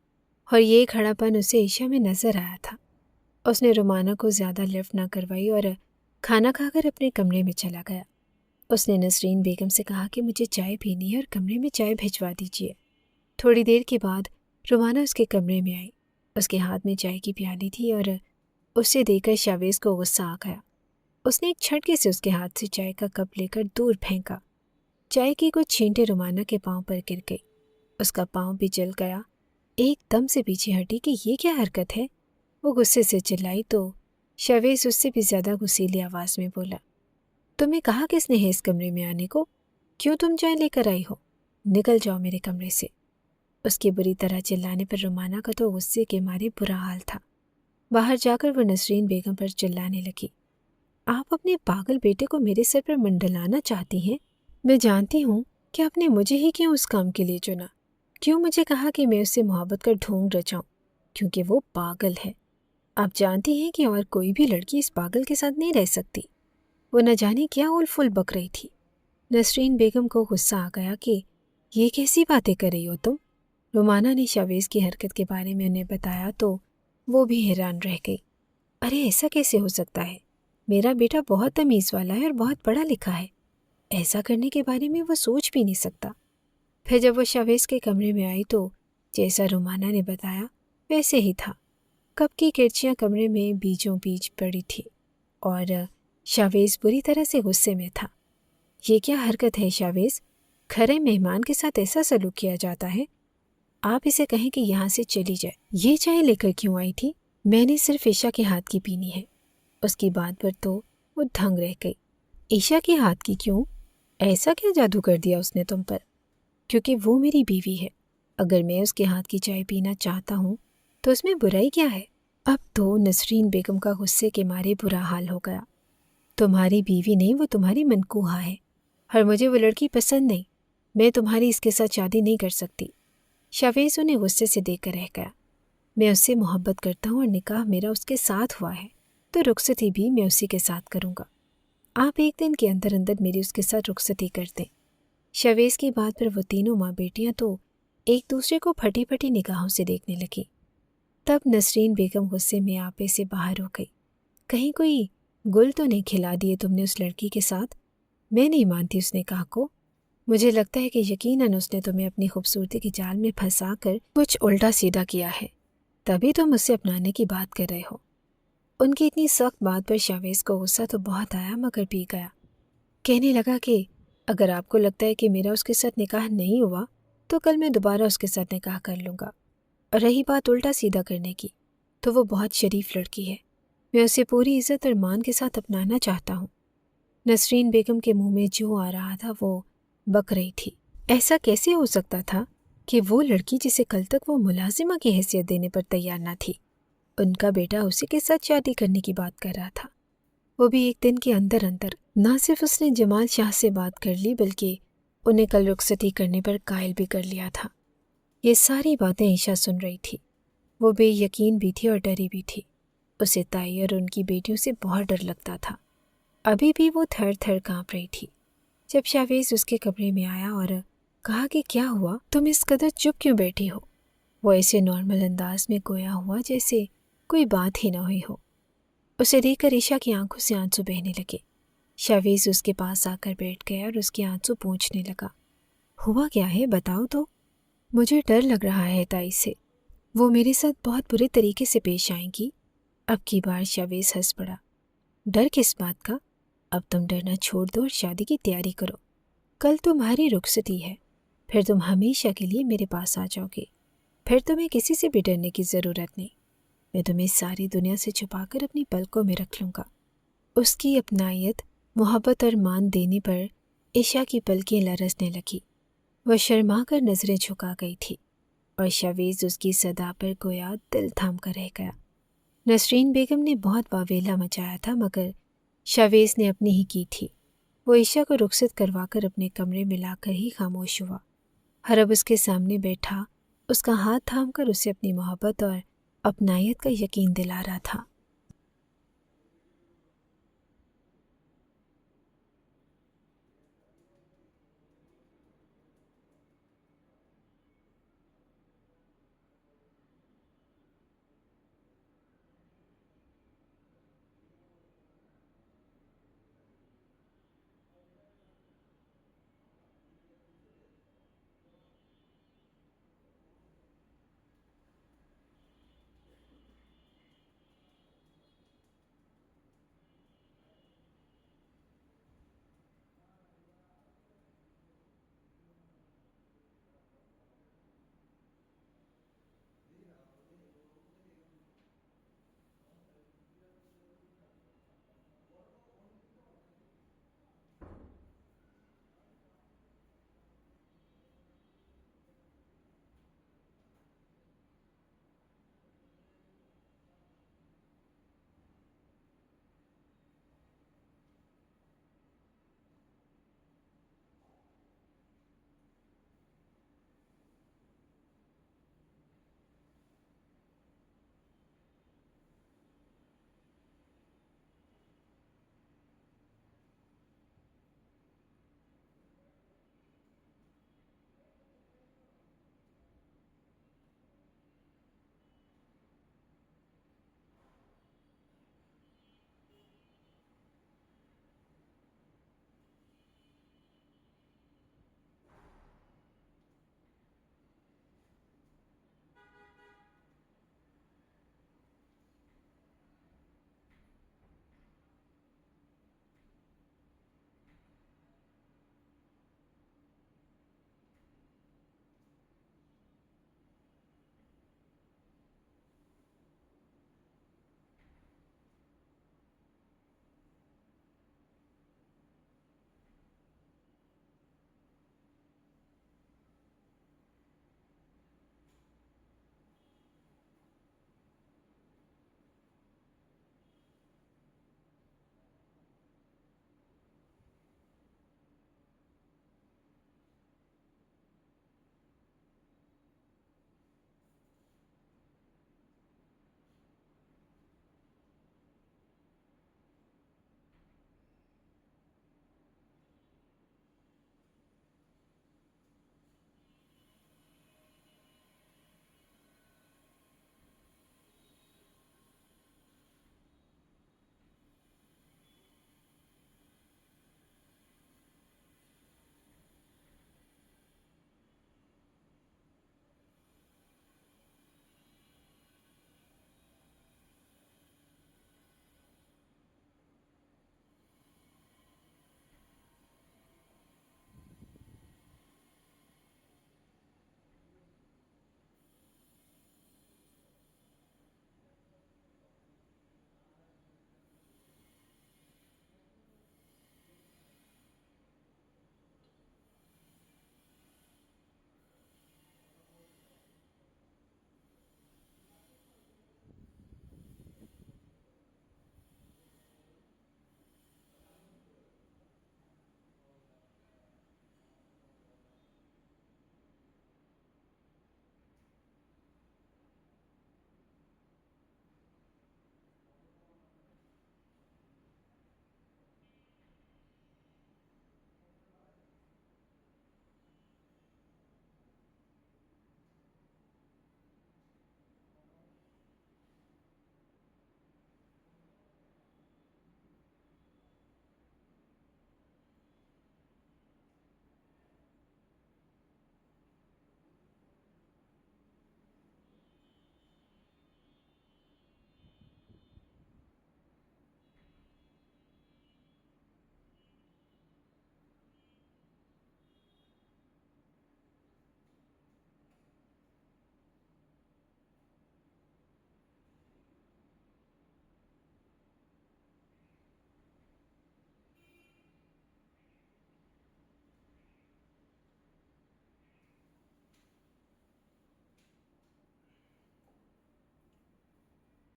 اور یہ کھڑا پن اسے عائشہ میں نظر آیا تھا۔ اس نے رومانہ کو زیادہ لفٹ نہ کروائی اور کھانا کھا کر اپنے کمرے میں چلا گیا۔ اس نے نسرین بیگم سے کہا کہ مجھے چائے پینی ہے اور کمرے میں چائے بھجوا دیجیے۔ تھوڑی دیر کے بعد رومانہ اس کے کمرے میں آئی، اس کے ہاتھ میں چائے کی پیالی تھی، اور اسے دیکھ کر شاویز کو غصہ آ گیا۔ اس نے ایک جھٹکے سے اس کے ہاتھ سے چائے کا کپ لے کر دور پھینکا۔ چائے کی کچھ چھینٹے رومانہ کے پاؤں پر گر گئی، اس کا پاؤں بھی جل گیا۔ ایک دم سے پیچھے ہٹی کہ یہ کیا حرکت ہے، وہ غصے سے چلائی تو شاویز اس سے بھی زیادہ غصیلی آواز میں بولا، تمہیں کہا کس نے ہے اس کمرے میں آنے کو؟ کیوں تم چائے لے کر آئی ہو؟ نکل جاؤ میرے کمرے سے۔ اس کے بری طرح چلانے پر رومانہ کا تو غصے کے مارے برا حال تھا۔ باہر جا کر وہ نسرین بیگم پر چلانے لگی، آپ اپنے پاگل بیٹے کو میرے سر پر منڈلانا چاہتی ہیں؟ میں جانتی ہوں کہ آپ نے مجھے ہی کیوں اس کام کے لیے چنا، کیوں مجھے کہا کہ میں اس سے محبت کا ڈھونگ رچاؤں، کیونکہ وہ پاگل ہے۔ آپ جانتی ہیں کہ اور کوئی بھی لڑکی اس پاگل کے ساتھ نہیں رہ سکتی، وہ نہ جانے کیا اول فل بک رہی تھی۔ نسرین بیگم کو غصہ آ گیا کہ یہ کیسی باتیں کر رہی ہو تم۔ رومانہ نے شاویز کی حرکت کے بارے میں انہیں بتایا تو وہ بھی حیران رہ گئی۔ ارے ایسا کیسے ہو سکتا ہے؟ میرا بیٹا بہت تمیز والا ہے اور بہت پڑھا لکھا ہے، ایسا کرنے کے بارے میں وہ سوچ بھی نہیں سکتا۔ پھر جب وہ شاویز کے کمرے میں آئی تو جیسا رومانہ نے بتایا ویسے ہی تھا۔ کپ کی کرچیاں کمرے میں بیچوں بیچ پڑی تھی اور شاویز بری طرح سے غصے میں تھا۔ یہ کیا حرکت ہے شاویز؟ کھرے مہمان کے ساتھ ایسا سلوک کیا جاتا ہے؟ آپ اسے کہیں کہ یہاں سے چلی جائے۔ یہ چائے لے کر کیوں آئی تھی؟ میں نے صرف عشا کے ہاتھ کی پینی ہے۔ اس کی بات پر تو وہ دھنگ رہ گئی۔ عشا کے ہاتھ کی کیوں؟ ایسا کیا جادو کر دیا اس نے تم پر؟ کیونکہ وہ میری بیوی ہے، اگر میں اس کے ہاتھ کی چائے پینا چاہتا ہوں تو اس میں برائی کیا ہے؟ اب تو نسرین بیگم کا غصے کے مارے برا حال ہو گیا۔ تمہاری بیوی نہیں، وہ تمہاری منکوہا ہے، اور مجھے وہ لڑکی پسند نہیں، میں تمہاری اس کے ساتھ شادی نہیں کر سکتی۔ شاویز انہیں غصے سے دیکھ کر رہ گیا۔ میں اس سے محبت کرتا ہوں اور نکاح میرا اس کے ساتھ ہوا ہے، تو رخصتی بھی میں اسی کے ساتھ کروں گا۔ آپ ایک دن کے اندر اندر میری اس کے ساتھ رخصتی کر دیں۔ شاویز کی بات پر وہ تینوں ماں بیٹیاں تو ایک دوسرے کو پھٹی پھٹی نگاہوں سے دیکھنے لگیں۔ تب نسرین بیگم غصے میں آپے سے باہر ہو گئی۔ کہیں کوئی گل تو نہیں کھلا دیے تم نے اس لڑکی کے ساتھ؟ میں نہیں مانتی اس نکاح کو۔ مجھے لگتا ہے کہ یقیناً اس نے تمہیں اپنی خوبصورتی کے جال میں پھنسا کر کچھ الٹا سیدھا کیا ہے، تبھی تم اسے اپنانے کی بات کر رہے ہو۔ ان کی اتنی سخت بات پر شاویز کو غصہ تو بہت آیا مگر پی گیا۔ کہنے لگا کہ اگر آپ کو لگتا ہے کہ میرا اس کے ساتھ نکاح نہیں ہوا تو کل میں دوبارہ اس کے ساتھ نکاح کر لوں گا۔ اور رہی بات الٹا سیدھا کرنے کی، تو وہ بہت شریف لڑکی ہے، میں اسے پوری عزت اور مان کے ساتھ اپنانا چاہتا ہوں۔ نسرین بیگم کے منہ میں جو آ رہا تھا وہ بک رہی تھی۔ ایسا کیسے ہو سکتا تھا کہ وہ لڑکی جسے کل تک وہ ملازمہ کی حیثیت دینے پر تیار نہ تھی، ان کا بیٹا اسی کے ساتھ شادی کرنے کی بات کر رہا تھا، وہ بھی ایک دن کے اندر اندر۔ نہ صرف اس نے جمال شاہ سے بات کر لی بلکہ انہیں کل رخصتی کرنے پر قائل بھی کر لیا تھا۔ یہ ساری باتیں عشا سن رہی تھی۔ وہ بے یقین بھی تھی اور ڈری بھی تھی۔ اسے تائی اور ان کی بیٹیوں سے بہت ڈر لگتا تھا۔ ابھی بھی وہ تھر تھر کانپ رہی تھی۔ جب شاویز اس کے کمرے میں آیا اور کہا کہ کیا ہوا، تم اس قدر چپ کیوں بیٹھی ہو، وہ ایسے نارمل انداز میں گویا ہوا جیسے کوئی بات ہی نہ ہوئی ہو۔ اسے دیکھ کر عشا کی آنکھوں سے آنسو بہنے لگے۔ شاویز اس کے پاس آ کر بیٹھ گیا اور اس کے آنسو پوچھنے لگا، ہوا کیا ہے بتاؤ تو؟ مجھے ڈر لگ رہا ہے تائی سے، وہ میرے ساتھ بہت برے طریقے سے پیش آئیں گی۔ اب کی بار شاویز ہنس پڑا۔ ڈر کس بات کا؟ اب تم ڈرنا چھوڑ دو اور شادی کی تیاری کرو، کل تمہاری رخصتی ہے، پھر تم ہمیشہ کے لیے میرے پاس آ جاؤ گے، پھر تمہیں کسی سے بھی ڈرنے کی ضرورت نہیں، میں تمہیں ساری دنیا سے چھپا کر اپنی پلکوں میں رکھ لوں گا۔ اس کی اپنائیت، محبت اور مان دینے پر عشا کی پلکیں لرزنے لگی۔ وہ شرما کر نظریں جھکا گئی تھی اور شاویز اس کی صدا پر گویا دل تھام کر رہ گیا۔ نسرین بیگم نے بہت واویلا مچایا تھا مگر شاویز نے اپنی ہی کی تھی۔ وہ عشا کو رخصت کروا کر اپنے کمرے میں لا کر ہی خاموش ہوا۔ حرب اس کے سامنے بیٹھا، اس کا ہاتھ تھام کر اسے اپنی محبت اور اپنائیت کا یقین دلا رہا تھا۔